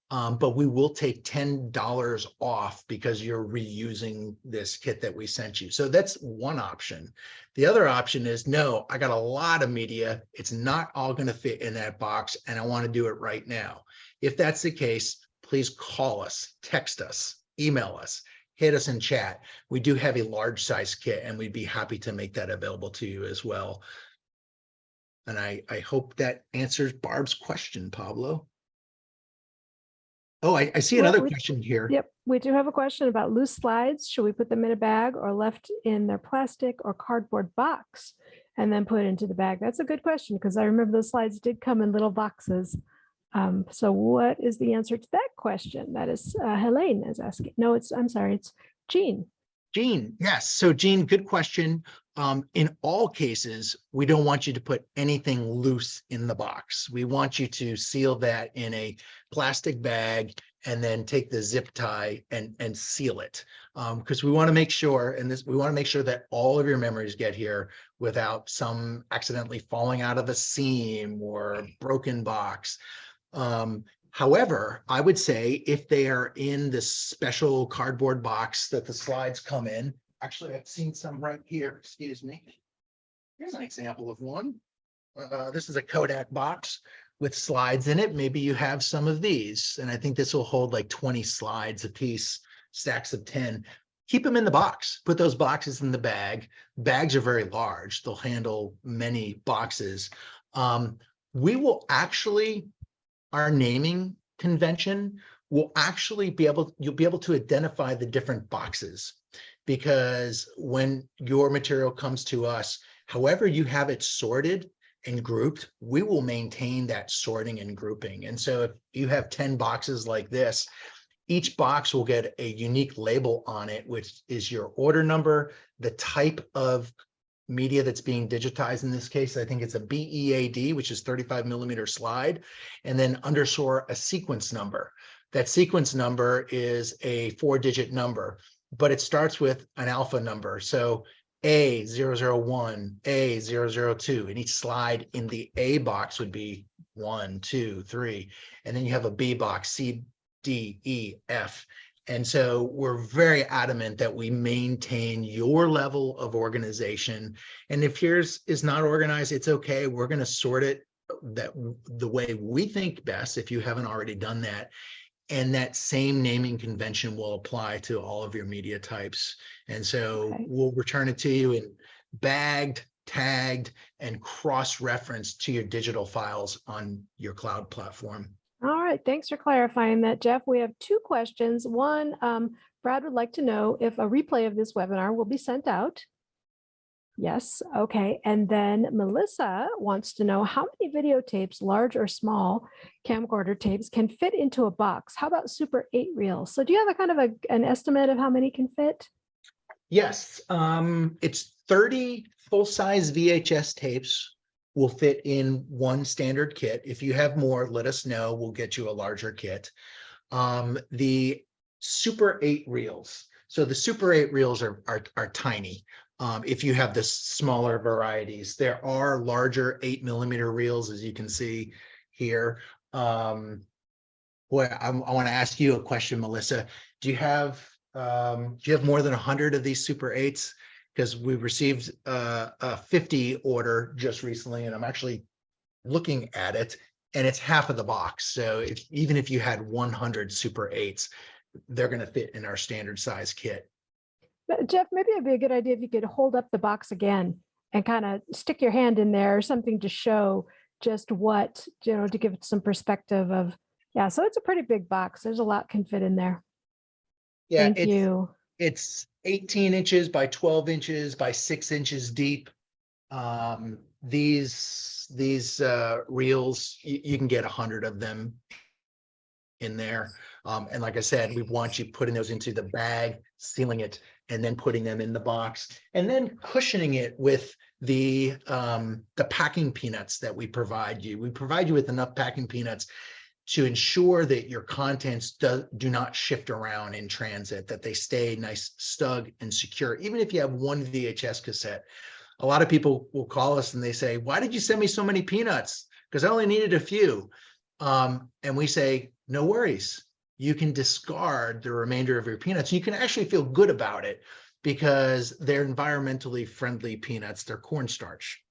C: but we will take $10 off because you're reusing this kit that we sent you. So that's one option. The other option is, no, I got a lot of media. It's not all going to fit in that box, and I want to do it right now. If that's the case, please call us, text us, email us, hit us in chat. We do have a large size kit, and we'd be happy to make that available to you as well. And I hope that answers Barb's question, Pablo. Oh, I see
A: Well,
C: another question here.
A: Yep, we do have a question about loose slides. Should we put them in a bag or left in their plastic or cardboard box and then put into the bag? That's a good question, because I remember those slides did come in little boxes. So what is the answer to that question? That is Helene is asking. No, I'm sorry, it's Jean.
C: Jean, yes. So Jean, good question. In all cases, we don't want you to put anything loose in the box. We want you to seal that in a plastic bag and then take the zip tie and seal it. Because we want to make sure, we want to make sure that all of your memories get here without some accidentally falling out of a seam or broken box. However, I would say if they are in this special cardboard box that the slides come in, actually, I've seen some right here, excuse me. Here's an example of one. This is a Kodak box with slides in it. Maybe you have some of these, and I think this will hold like 20 slides a piece, stacks of 10. Keep them in the box, put those boxes in the bag. Bags are very large. They'll handle many boxes. We will actually, our naming convention will actually you'll be able to identify the different boxes, because when your material comes to us, however you have it sorted and grouped, we will maintain that sorting and grouping. And so if you have 10 boxes like this, each box will get a unique label on it, which is your order number, the type of media that's being digitized. In this case, I think it's a BEAD, which is 35 millimeter slide, and then underscore a sequence number. That sequence number is a 4-digit number, but it starts with an alpha number. So A001, A002, and each slide in the A box would be 1, 2, 3. And then you have a B box, C, D, E, F. And so we're very adamant that we maintain your level of organization. And if yours is not organized, it's okay. We're going to sort it the way we think best, if you haven't already done that. And that same naming convention will apply to all of your media types. And so we'll return it to you in bagged, tagged, and cross-referenced to your digital files on your cloud platform.
A: All right, thanks for clarifying that, Jeff. We have two questions. One, Brad would like to know if a replay of this webinar will be sent out. Yes, okay. And then Melissa wants to know how many videotapes, large or small, camcorder tapes can fit into a box. How about Super 8 reels? So do you have a kind of an estimate of how many can fit?
C: Yes, it's 30 full-size VHS tapes will fit in one standard kit. If you have more, let us know. We'll get you a larger kit. The Super 8 reels. So the Super 8 reels are tiny. If you have the smaller varieties, there are larger 8 millimeter reels, as you can see here. Boy, I want to ask you a question, Melissa. Do you have more than 100 of these Super 8s? Because we received a 50 order just recently, and I'm actually looking at it, and it's half of the box. So even if you had 100 Super 8s, they're going to fit in our standard size kit.
A: But Jeff, maybe it'd be a good idea if you could hold up the box again and kind of stick your hand in there or something to show just what, to give it some perspective of, yeah, so it's a pretty big box. There's a lot can fit in there.
C: Yeah,
A: Thank you.
C: It's 18 inches by 12 inches by 6 inches deep. These reels, you can get 100 of them in there. And like I said, we want you putting those into the bag, sealing it, and then putting them in the box, and then cushioning it with the packing peanuts that we provide you. We provide you with enough packing peanuts to ensure that your contents do not shift around in transit, that they stay nice, snug, and secure. Even if you have one VHS cassette, a lot of people will call us and they say, why did you send me so many peanuts? Because I only needed a few. And we say, no worries. You can discard the remainder of your peanuts. You can actually feel good about it because they're environmentally friendly peanuts. They're cornstarch.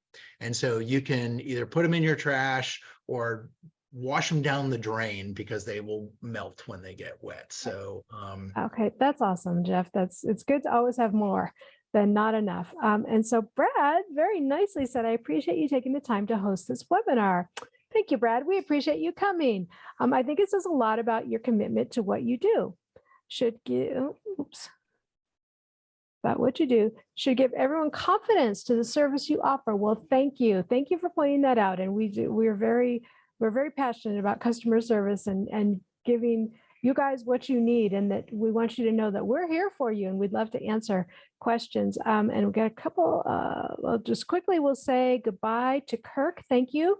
C: And so you can either put them in your trash or wash them down the drain because they will melt when they get wet. So
A: Okay, that's awesome, Jeff. It's good to always have more than not enough. And so Brad very nicely said, I appreciate you taking the time to host this webinar. Thank you, Brad. We appreciate you coming. I think it says a lot about your commitment to what you do. Should give, about what you do should give everyone confidence to the service you offer. Well, thank you. Thank you for pointing that out. And we're very passionate about customer service and giving you guys what you need, and that we want you to know that we're here for you and we'd love to answer questions. And we've got a couple, well, just quickly, we'll say goodbye to Kirk. Thank you.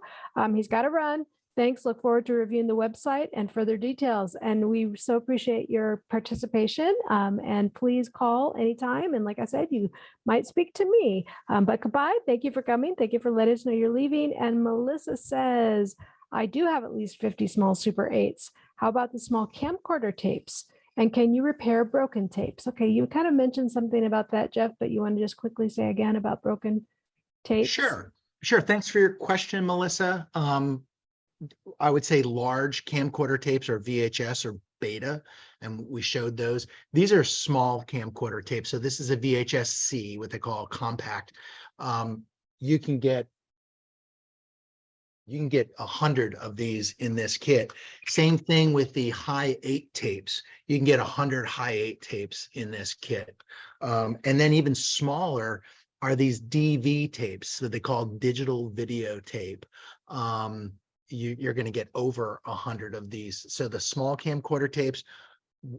A: He's got to run. Thanks. Look forward to reviewing the website and further details. And we so appreciate your participation. And please call anytime. And like I said, you might speak to me. But goodbye. Thank you for coming. Thank you for letting us know you're leaving. And Melissa says, I do have at least 50 small Super 8s. How about the small camcorder tapes? And can you repair broken tapes? Okay, you kind of mentioned something about that, Jeff, but you want to just quickly say again about broken tapes?
C: Sure. Thanks for your question, Melissa. I would say large camcorder tapes or VHS or beta, and we showed those. These are small camcorder tapes. So this is a VHS-C, what they call a compact. You can get 100 of these in this kit. Same thing with the high 8 tapes. You can get 100 high 8 tapes in this kit. And then even smaller are these DV tapes, so they call digital video tape. You're going to get over 100 of these. So the small camcorder tapes,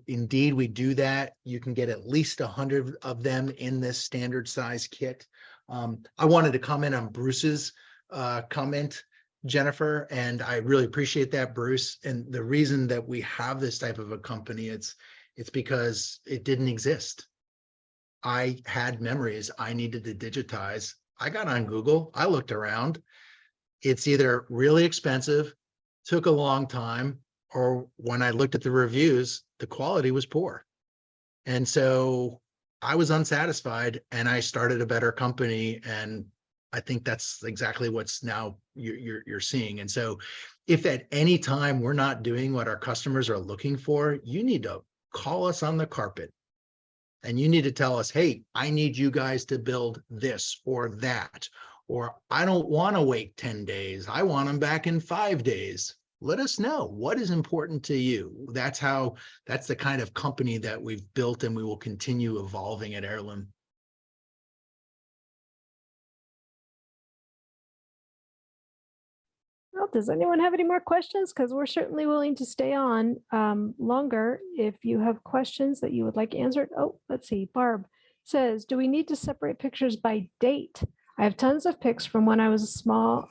C: indeed, we do that. You can get at least 100 of them in this standard size kit. I wanted to comment on Bruce's comment, Jennifer, and I really appreciate that, Bruce. And the reason that we have this type of a company, it's because it didn't exist. I had memories I needed to digitize. I got on Google, I looked around. It's either really expensive, took a long time, or when I looked at the reviews, the quality was poor. And so I was unsatisfied and I started a better company, and I think that's exactly what's now you're seeing. And so if at any time we're not doing what our customers are looking for, you need to call us on the carpet and you need to tell us, hey, I need you guys to build this or that, or I don't want to wait 10 days. I want them back in 5 days. Let us know what is important to you. That's the kind of company that we've built, and we will continue evolving at Heirloom.
A: Well, does anyone have any more questions? Because we're certainly willing to stay on longer if you have questions that you would like answered. Oh, let's see. Barb says, do we need to separate pictures by date? I have tons of pics from when I was small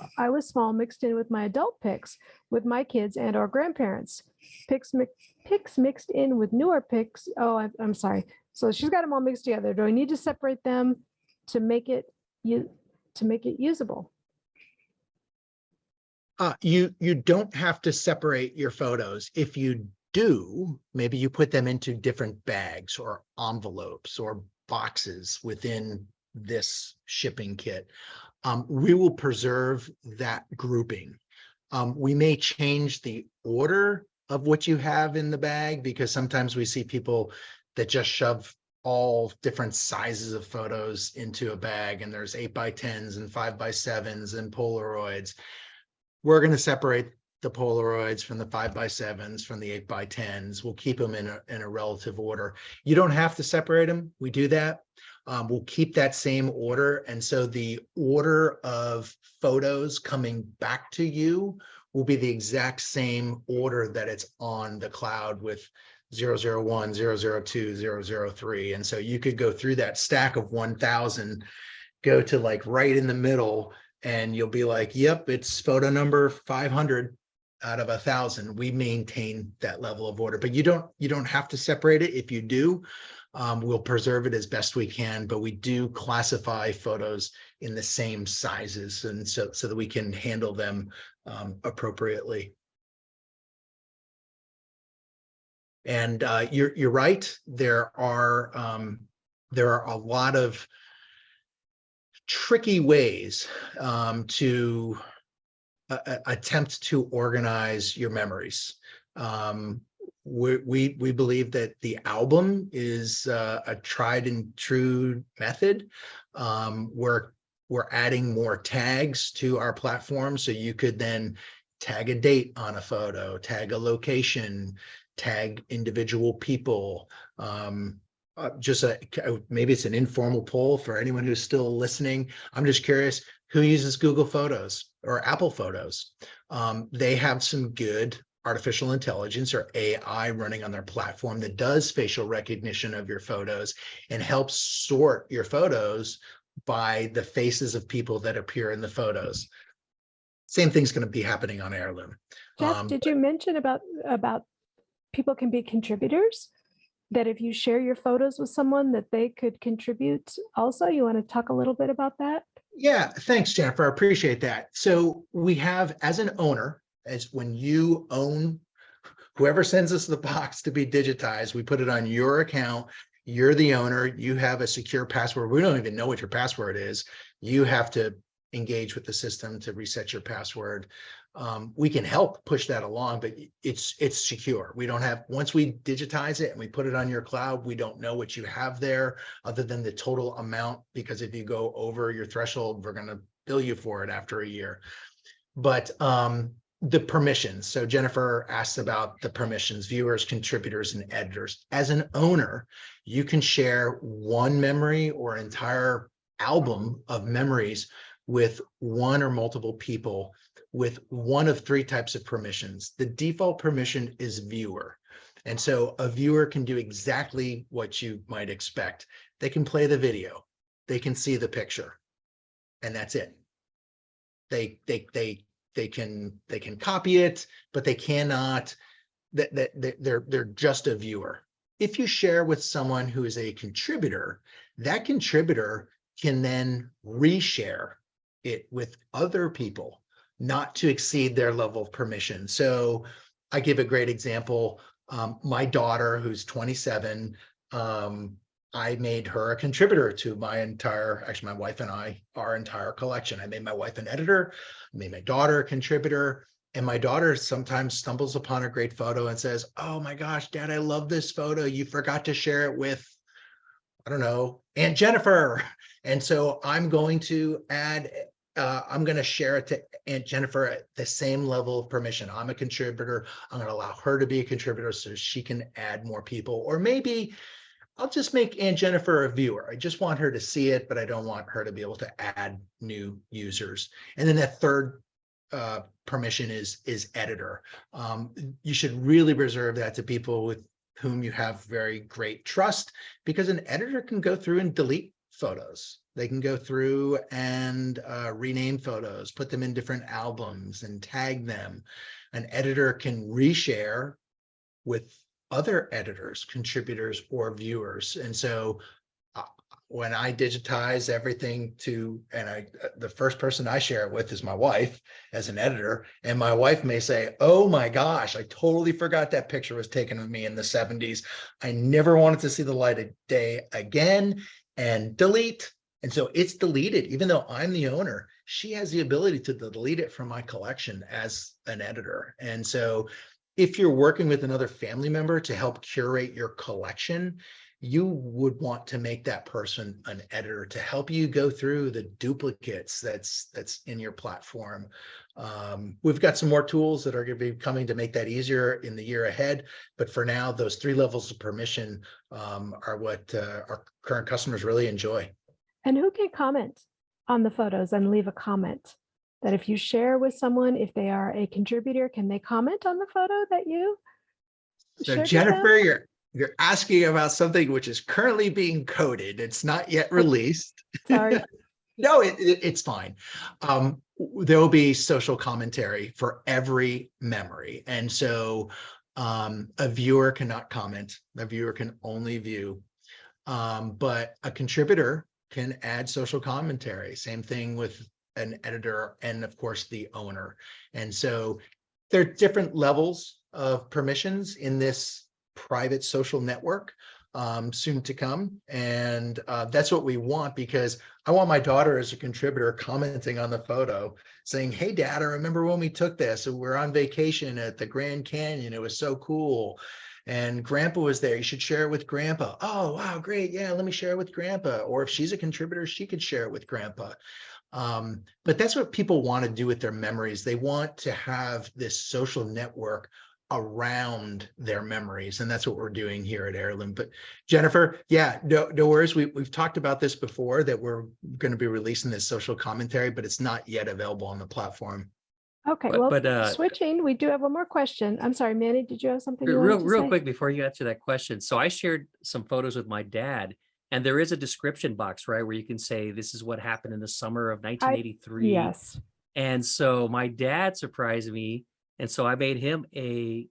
A: mixed in with my adult pics with my kids and or grandparents. Pics mixed in with newer pics. Oh, I'm sorry. So she's got them all mixed together. Do I need to separate them to make it usable?
C: You don't have to separate your photos. If you do, maybe you put them into different bags or envelopes or boxes within this shipping kit. We will preserve that grouping. We may change the order of what you have in the bag, because sometimes we see people that just shove all different sizes of photos into a bag, and there's 8x10s and 5x7s and Polaroids. We're going to separate the Polaroids from the 5x7s from the 8x10s. We'll keep them in a relative order. You don't have to separate them. We do that. We'll keep that same order. And so the order of photos coming back to you will be the exact same order that it's on the cloud with 001, 002, 003. And so you could go through that stack of 1,000, go to like right in the middle, and you'll be like, yep, it's photo number 500 out of 1,000. We maintain that level of order, but you don't have to separate it. If you do, We'll preserve it as best we can, but we do classify photos in the same sizes, and so that we can handle them appropriately. And you're right. There are a lot of tricky ways to attempt to organize your memories. We believe that the album is a tried and true method. We're adding more tags to our platform, so you could then tag a date on a photo, tag a location, tag individual people. Maybe it's an informal poll for anyone who's still listening. I'm just curious, who uses Google Photos or Apple Photos? They have some good artificial intelligence or AI running on their platform that does facial recognition of your photos and helps sort your photos by the faces of people that appear in the photos. Same thing's going to be happening on Heirloom.
A: Jeff, did you mention about people can be contributors? That if you share your photos with someone that they could contribute also? You want to talk a little bit about that?
C: Yeah, thanks, Jennifer. I appreciate that. So we have, as an owner, as when you own, whoever sends us the box to be digitized, we put it on your account. You're the owner. You have a secure password. We don't even know what your password is. You have to engage with the system to reset your password. We can help push that along, but it's secure. We don't have, once we digitize it and we put it on your cloud, we don't know what you have there other than the total amount, because if you go over your threshold, we're going to bill you for it after a year. But the permissions. So Jennifer asked about the permissions, viewers, contributors, and editors. As an owner, you can share one memory or entire album of memories with one or multiple people with one of three types of permissions. The default permission is viewer. And so a viewer can do exactly what you might expect. They can play the video, they can see the picture, and that's it. They can copy it, but they cannot, they're just a viewer. If you share with someone who is a contributor, that contributor can then reshare it with other people, not to exceed their level of permission. So I give a great example. My daughter, who's 27, I made her a contributor to my entire, actually my wife and I, our entire collection. I made my wife an editor, I made my daughter a contributor, and my daughter sometimes stumbles upon a great photo and says, "Oh my gosh, Dad, I love this photo. You forgot to share it with, I don't know, Aunt Jennifer." And so I'm going to add, I'm going to share it to Aunt Jennifer at the same level of permission. I'm a contributor. I'm going to allow her to be a contributor so she can add more people. Or maybe I'll just make Aunt Jennifer a viewer. I just want her to see it, but I don't want her to be able to add new users. And then that third permission is editor. You should really reserve that to people with whom you have very great trust, because an editor can go through and delete photos. They can go through and rename photos, put them in different albums and tag them. An editor can reshare with other editors, contributors, or viewers. And so when I digitize everything to, and the first person I share it with is my wife as an editor, and my wife may say, "Oh my gosh, I totally forgot that picture was taken of me in the 70s. I never wanted to see the light of day again," and delete. And so it's deleted, even though I'm the owner. She has the ability to delete it from my collection as an editor. And so if you're working with another family member to help curate your collection, you would want to make that person an editor to help you go through the duplicates that's in your platform. We've got some more tools that are going to be coming to make that easier in the year ahead. But for now, those three levels of permission are what our current customers really enjoy.
A: And who can comment on the photos and leave a comment? That if you share with someone, if they are a contributor, can they comment on the photo that you
C: So
A: shared with
C: Jennifer,
A: them?
C: you're asking about something which is currently being coded. It's not yet released.
A: Sorry.
C: No, it's fine. There will be social commentary for every memory. And so a viewer cannot comment. A viewer can only view. But a contributor can add social commentary. Same thing with an editor and of course the owner. And so there are different levels of permissions in this private social network soon to come. And that's what we want, because I want my daughter as a contributor commenting on the photo saying, hey, Dad, I remember when we took this and we're on vacation at the Grand Canyon. It was so cool. And Grandpa was there. You should share it with Grandpa. Oh, wow, great. Yeah, let me share it with Grandpa. Or if she's a contributor, she could share it with Grandpa. But that's what people want to do with their memories. They want to have this social network around their memories. And that's what we're doing here at Heirloom. But Jennifer, yeah, no worries. We've talked about this before, that we're going to be releasing this social commentary, but it's not yet available on the platform.
A: Okay,
B: But
A: well, switching, we do have one more question. I'm sorry, Manny, did you have something you
B: real
A: wanted to say?
B: quick before you answer that question. So I shared some photos with my dad, and there is a description box, right, where you can say this is what happened in the summer of 1983.
A: Yes.
B: And so my dad surprised me, and so I made him a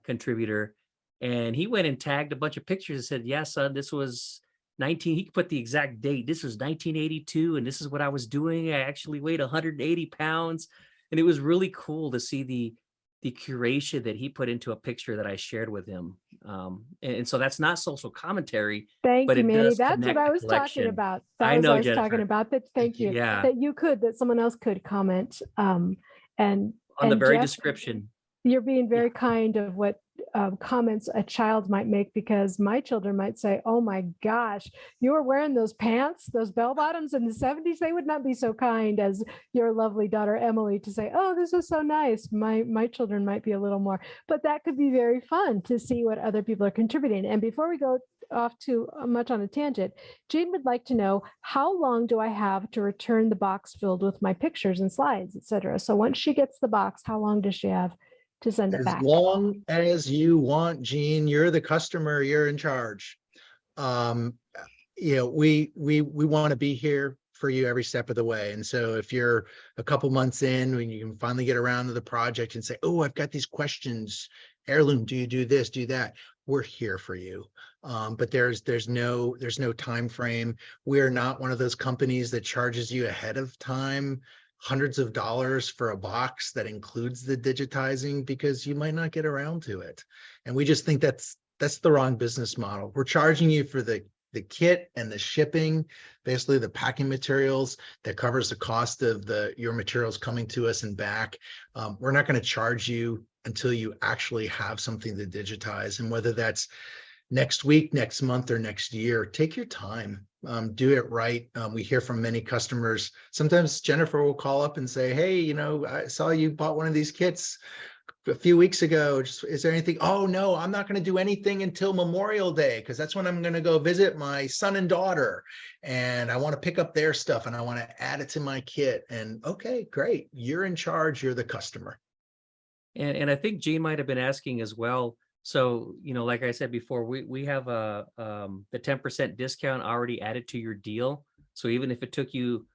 B: contributor, and he went and tagged a bunch of pictures and said, yeah, son, this was 19, he could put the exact date. This was 1982, and this is what I was doing. I actually weighed 180 pounds. And it was really cool to see the curation that he put into a picture that I shared with him. And so that's not social commentary.
A: Thank
B: but
A: you,
B: it
A: Manny.
B: does
A: That's what
B: connect
A: I
B: the
A: was talking
B: collection.
A: about.
B: I
A: That was
B: know,
A: what I was
B: Jennifer.
A: talking about. That thank you.
B: Yeah.
A: That you could, that someone else could comment.
B: On the
A: And
B: very
A: Jeff,
B: description.
A: you're being
B: Yeah.
A: very kind of what comments a child might make, because my children might say, oh my gosh, you were wearing those pants, those bell bottoms in the 70s. They would not be so kind as your lovely daughter, Emily, to say, oh, this is so nice. My children might be a little more, but that could be very fun to see what other people are contributing. And before we go off too much on a tangent, Jean would like to know, how long do I have to return the box filled with my pictures and slides, etc.? So once she gets the box, how long does she have to send it
C: As
A: back?
C: long as you want, Gene, you're the customer, you're in charge. We want to be here for you every step of the way. And so if you're a couple months in, when you can finally get around to the project and say, oh, I've got these questions, Heirloom, do you do this, do that? We're here for you. But there's no time frame. We're not one of those companies that charges you ahead of time hundreds of dollars for a box that includes the digitizing, because you might not get around to it. And we just think that's the wrong business model. We're charging you for the kit and the shipping, basically the packing materials that covers the cost of your materials coming to us and back. We're not going to charge you until you actually have something to digitize. And whether that's next week, next month, or next year, take your time. Do it right. We hear from many customers. Sometimes Jennifer will call up and say, hey, I saw you bought one of these kits a few weeks ago. Is there anything? Oh, no, I'm not going to do anything until Memorial Day, because that's when I'm going to go visit my son and daughter. And I want to pick up their stuff and I want to add it to my kit. And okay, great. You're in charge. You're the customer.
B: And I think Jean might have been asking as well. So, like I said before, we have the 10% discount already added to your deal. So even if it took you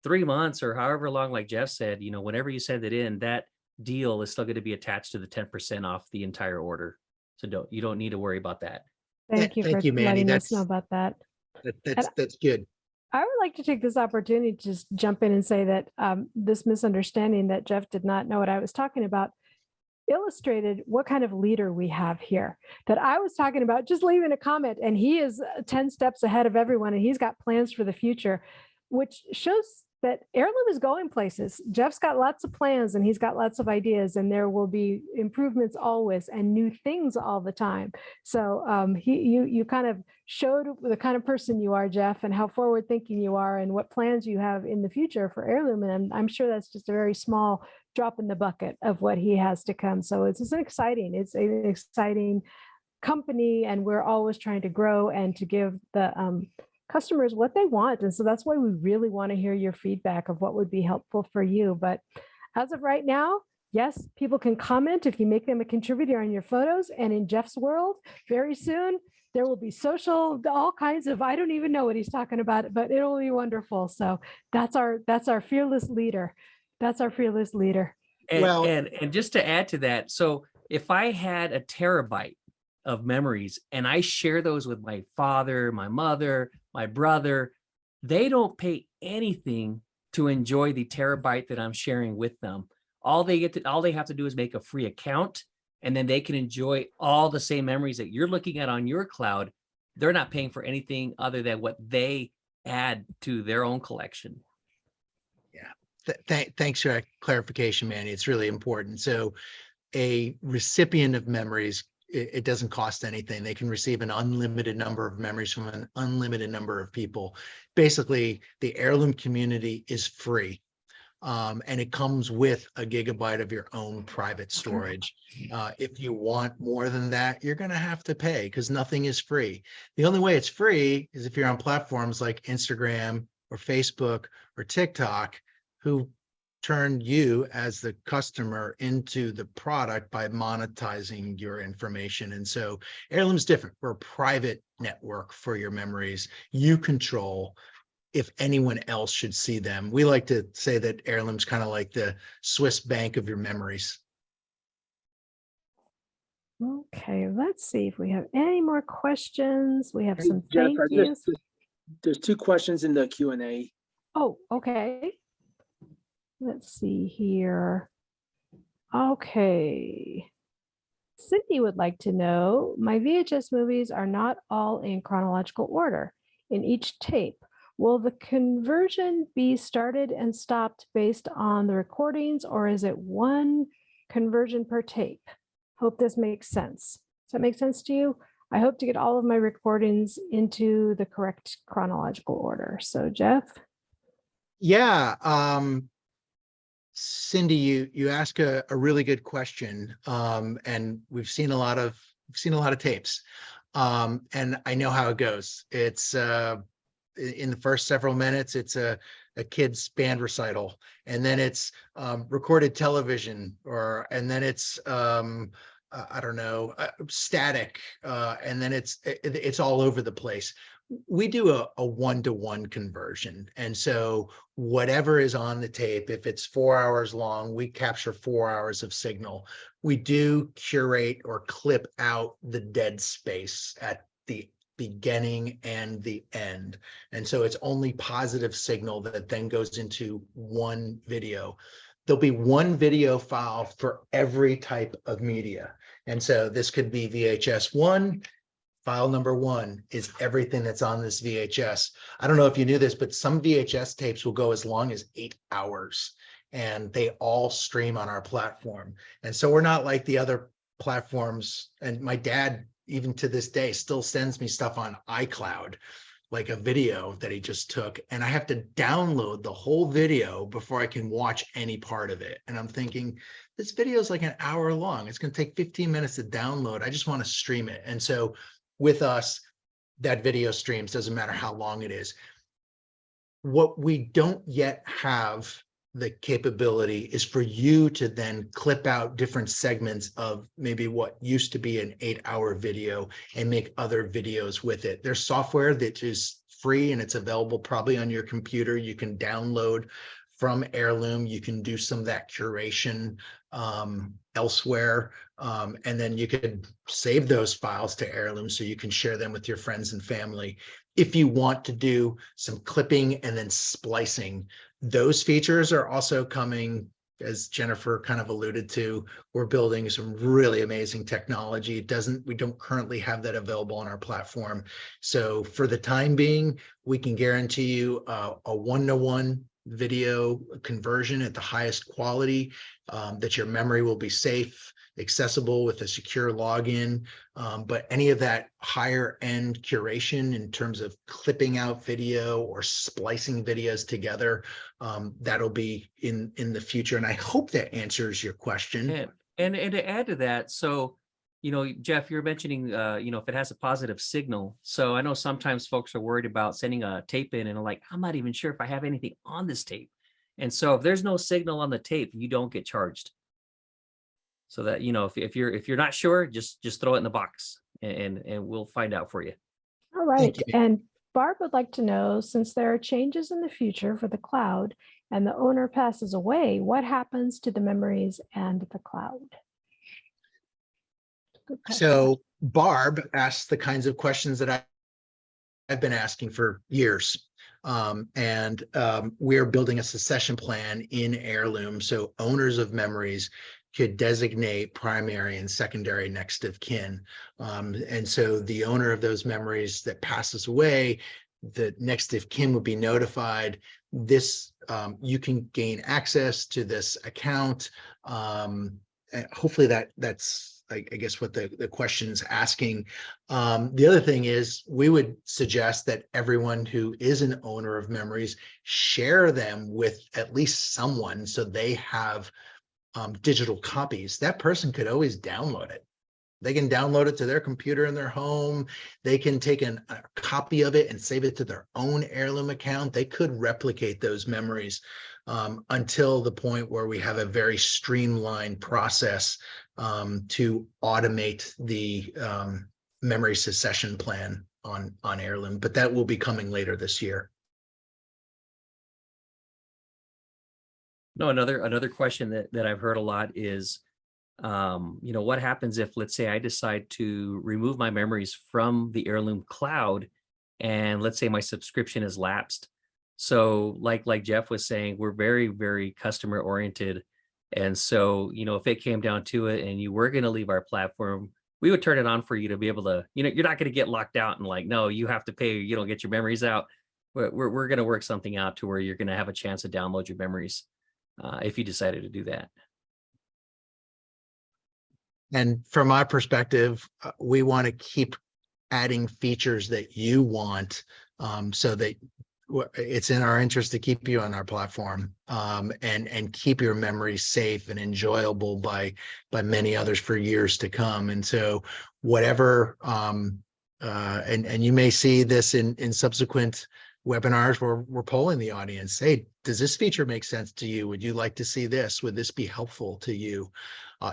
B: 3 months or however long, like Jeff said, whenever you send it in, that deal is still going to be attached to the 10% off the entire order. So you don't need to worry about that.
A: Thank you for
C: Manny.
A: letting us know about that.
C: That's good.
A: I would like to take this opportunity to just jump in and say that this misunderstanding that Jeff did not know what I was talking about illustrated what kind of leader we have here. That I was talking about just leaving a comment, and he is 10 steps ahead of everyone, and he's got plans for the future, which shows that Heirloom is going places. Jeff's got lots of plans and he's got lots of ideas, and there will be improvements always and new things all the time. So you kind of showed the kind of person you are, Jeff, and how forward thinking you are and what plans you have in the future for Heirloom. And I'm sure that's just a very small drop in the bucket of what he has to come. So it's an exciting company, and we're always trying to grow and to give the customers what they want. And so that's why we really want to hear your feedback of what would be helpful for you. But as of right now, yes, people can comment if you make them a contributor on your photos. And in Jeff's world, very soon, there will be social, all kinds of, I don't even know what he's talking about, but it'll be wonderful. So that's our fearless leader. That's our fearless leader.
B: And just to add to that, so if I had a terabyte of memories, and I share those with my father, my mother, my brother. They don't pay anything to enjoy the terabyte that I'm sharing with them. All they have to do is make a free account, and then they can enjoy all the same memories that you're looking at on your cloud. They're not paying for anything other than what they add to their own collection.
C: Thanks for that clarification, Manny. It's really important. So a recipient of memories, it doesn't cost anything. They can receive an unlimited number of memories from an unlimited number of people. Basically, the Heirloom community is free. And it comes with a gigabyte of your own private storage. If you want more than that, you're going to have to pay, because nothing is free. The only way it's free is if you're on platforms like Instagram or Facebook or TikTok, who turn you as the customer into the product by monetizing your information. And so Heirloom's different. We're a private network for your memories. You control if anyone else should see them. We like to say that Heirloom's kind of like the Swiss bank of your memories.
A: Okay, let's see if we have any more questions. We have
D: Hey,
A: some thank
D: Jennifer,
A: yous.
D: there's 2 questions in the Q&A.
A: Oh, okay. Let's see here. Okay. Cindy would like to know, my VHS movies are not all in chronological order in each tape. Will the conversion be started and stopped based on the recordings, or is it one conversion per tape? Hope this makes sense. Does that make sense to you? I hope to get all of my recordings into the correct chronological order. So Jeff?
C: Yeah. Cindy, you ask a really good question. And we've seen a lot of tapes. And I know how it goes. It's in the first several minutes, it's a kid's band recital, and then it's recorded television, and then it's I don't know, static, and then it's all over the place. We do a one-to-one conversion, and so whatever is on the tape, if it's 4 hours long, we capture 4 hours of signal. We do curate or clip out the dead space at the beginning and the end. And so it's only positive signal that then goes into one video. There'll be one video file for every type of media. And so this could be VHS 1. File number 1 is everything that's on this VHS. I don't know if you knew this, but some VHS tapes will go as long as 8 hours, and they all stream on our platform. And so we're not like the other platforms. And my dad, even to this day, still sends me stuff on iCloud, like a video that he just took, and I have to download the whole video before I can watch any part of it. And I'm thinking, this video is like an hour long. It's going to take 15 minutes to download. I just want to stream it. And so with us, that video streams, doesn't matter how long it is. What we don't yet have the capability is for you to then clip out different segments of maybe what used to be an 8-hour video and make other videos with it. There's software that is free and it's available probably on your computer. You can download from Heirloom. You can do some of that curation elsewhere. And then you could save those files to Heirloom so you can share them with your friends and family. If you want to do some clipping and then splicing, those features are also coming, as Jennifer kind of alluded to. We're building some really amazing technology. We don't currently have that available on our platform. So for the time being, we can guarantee you a one-to-one video conversion at the highest quality, that your memory will be safe, accessible with a secure login. But any of that higher end curation in terms of clipping out video or splicing videos together, that'll be in the future. And I hope that answers your question.
B: And to add to that, so, Jeff, you're mentioning, if it has a positive signal. So I know sometimes folks are worried about sending a tape in and are like, I'm not even sure if I have anything on this tape. And so if there's no signal on the tape, you don't get charged. So that, if you're not sure, just throw it in the box and we'll find out for you.
A: All right. And Barb would like to know, since there are changes in the future for the cloud and the owner passes away, what happens to the memories and the cloud?
C: So Barb asked the kinds of questions that I've been asking for years. We're building a succession plan in Heirloom so owners of memories could designate primary and secondary next of kin. And so the owner of those memories that passes away, the next of kin would be notified. This you can gain access to this account. And hopefully that's I guess what the question is asking. The other thing is we would suggest that everyone who is an owner of memories share them with at least someone so they have digital copies. That person could always download it. They can download it to their computer in their home. They can take a copy of it and save it to their own Heirloom account. They could replicate those memories until the point where we have a very streamlined process to automate the memory succession plan on Heirloom, but that will be coming later this year.
B: No, another question that I've heard a lot is, what happens if, let's say, I decide to remove my memories from the Heirloom cloud, and let's say my subscription is lapsed. So like Jeff was saying, we're very, very customer oriented. And so, if it came down to it and you were going to leave our platform, we would turn it on for you to be able to, you're not going to get locked out and like, no, you have to pay or you don't get your memories out. We're going to work something out to where you're going to have a chance to download your memories if you decided to do that.
C: And from my perspective, we want to keep adding features that you want so that it's in our interest to keep you on our platform and keep your memories safe and enjoyable by many others for years to come. And so whatever, and you may see this in subsequent webinars where we're polling the audience. Hey, does this feature make sense to you? Would you like to see this? Would this be helpful to you?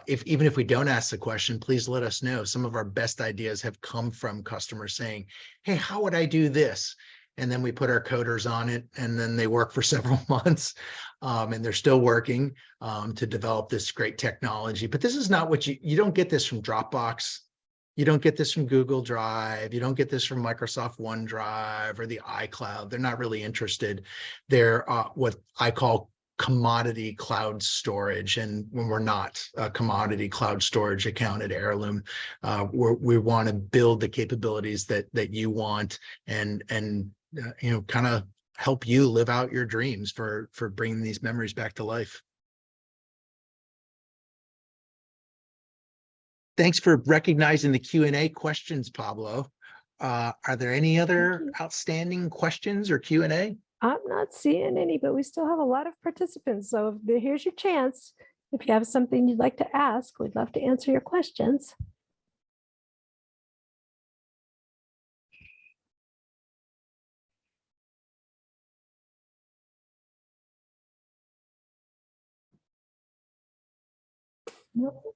C: Even if we don't ask the question, please let us know. Some of our best ideas have come from customers saying, hey, how would I do this? And then we put our coders on it, and then they work for several months, and they're still working to develop this great technology. But this is not what you don't get this from Dropbox. You don't get this from Google Drive. You don't get this from Microsoft OneDrive or the iCloud. They're not really interested. They're what I call commodity cloud storage. And when we're not a commodity cloud storage account at Heirloom, we want to build the capabilities that you want and kind of help you live out your dreams for bringing these memories back to life. Thanks for recognizing the Q&A questions, Pablo. Are there any other outstanding questions or Q&A?
A: I'm not seeing any, but we still have a lot of participants. So here's your chance. If you have something you'd like to ask, we'd love to answer your questions.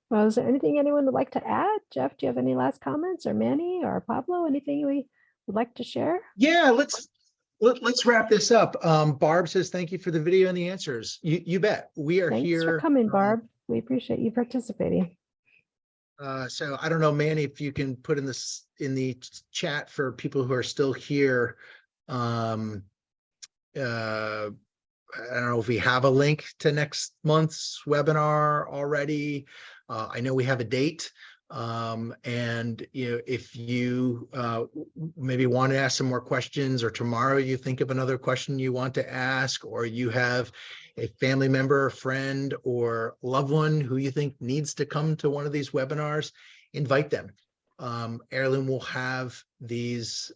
A: Well, is there anything anyone would like to add? Jeff, do you have any last comments, or Manny or Pablo, anything we would like to share?
C: Yeah, let's wrap this up. Barb says, thank you for the video and the answers. You bet. We are
A: Thanks
C: here.
A: for coming, Barb. We appreciate you participating.
C: So I don't know, Manny, if you can put in the chat for people who are still here. I don't know if we have a link to next month's webinar already. I know we have a date. And if you maybe want to ask some more questions, or tomorrow you think of another question you want to ask, or you have a family member, a friend, or loved one who you think needs to come to one of these webinars, invite them. Heirloom will have these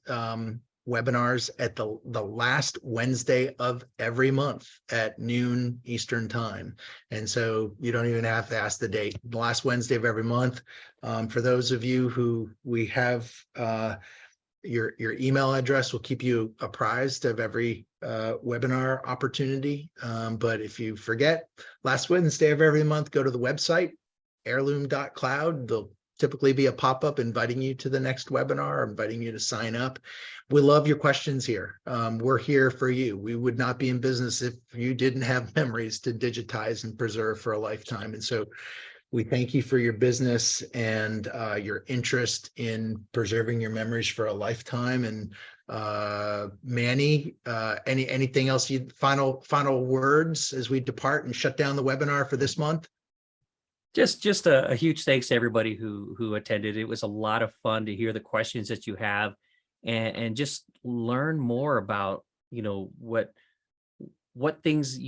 C: webinars at the last Wednesday of every month at noon Eastern time. And so you don't even have to ask the date. The last Wednesday of every month. For those of you who we have your email address, will keep you apprised of every webinar opportunity. But if you forget, last Wednesday of every month, go to the website, heirloom.cloud. There'll typically be a pop-up inviting you to the next webinar, or inviting you to sign up. We love your questions here. We're here for you. We would not be in business if you didn't have memories to digitize and preserve for a lifetime. And so We thank you for your business and your interest in preserving your memories for a lifetime. And Manny, anything else final words as we depart and shut down the webinar for this month?
B: Just a huge thanks to everybody who attended. It was a lot of fun to hear the questions that you have and just learn more about, what things,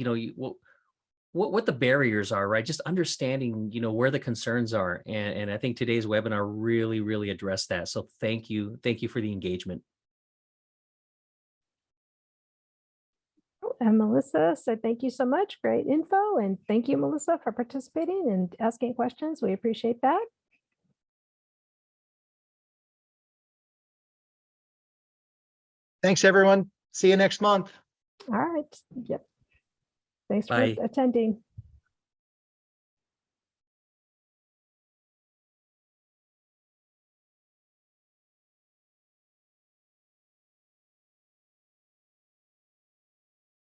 B: what the barriers are, right? Just understanding, where the concerns are. And I think today's webinar really, really addressed that. So thank you. Thank you for the engagement.
A: And Melissa said, thank you so much. Great info. And thank you, Melissa, for participating and asking questions. We appreciate that.
C: Thanks, everyone. See you next month.
A: All right. Yep. Thanks
B: Bye.
A: for attending.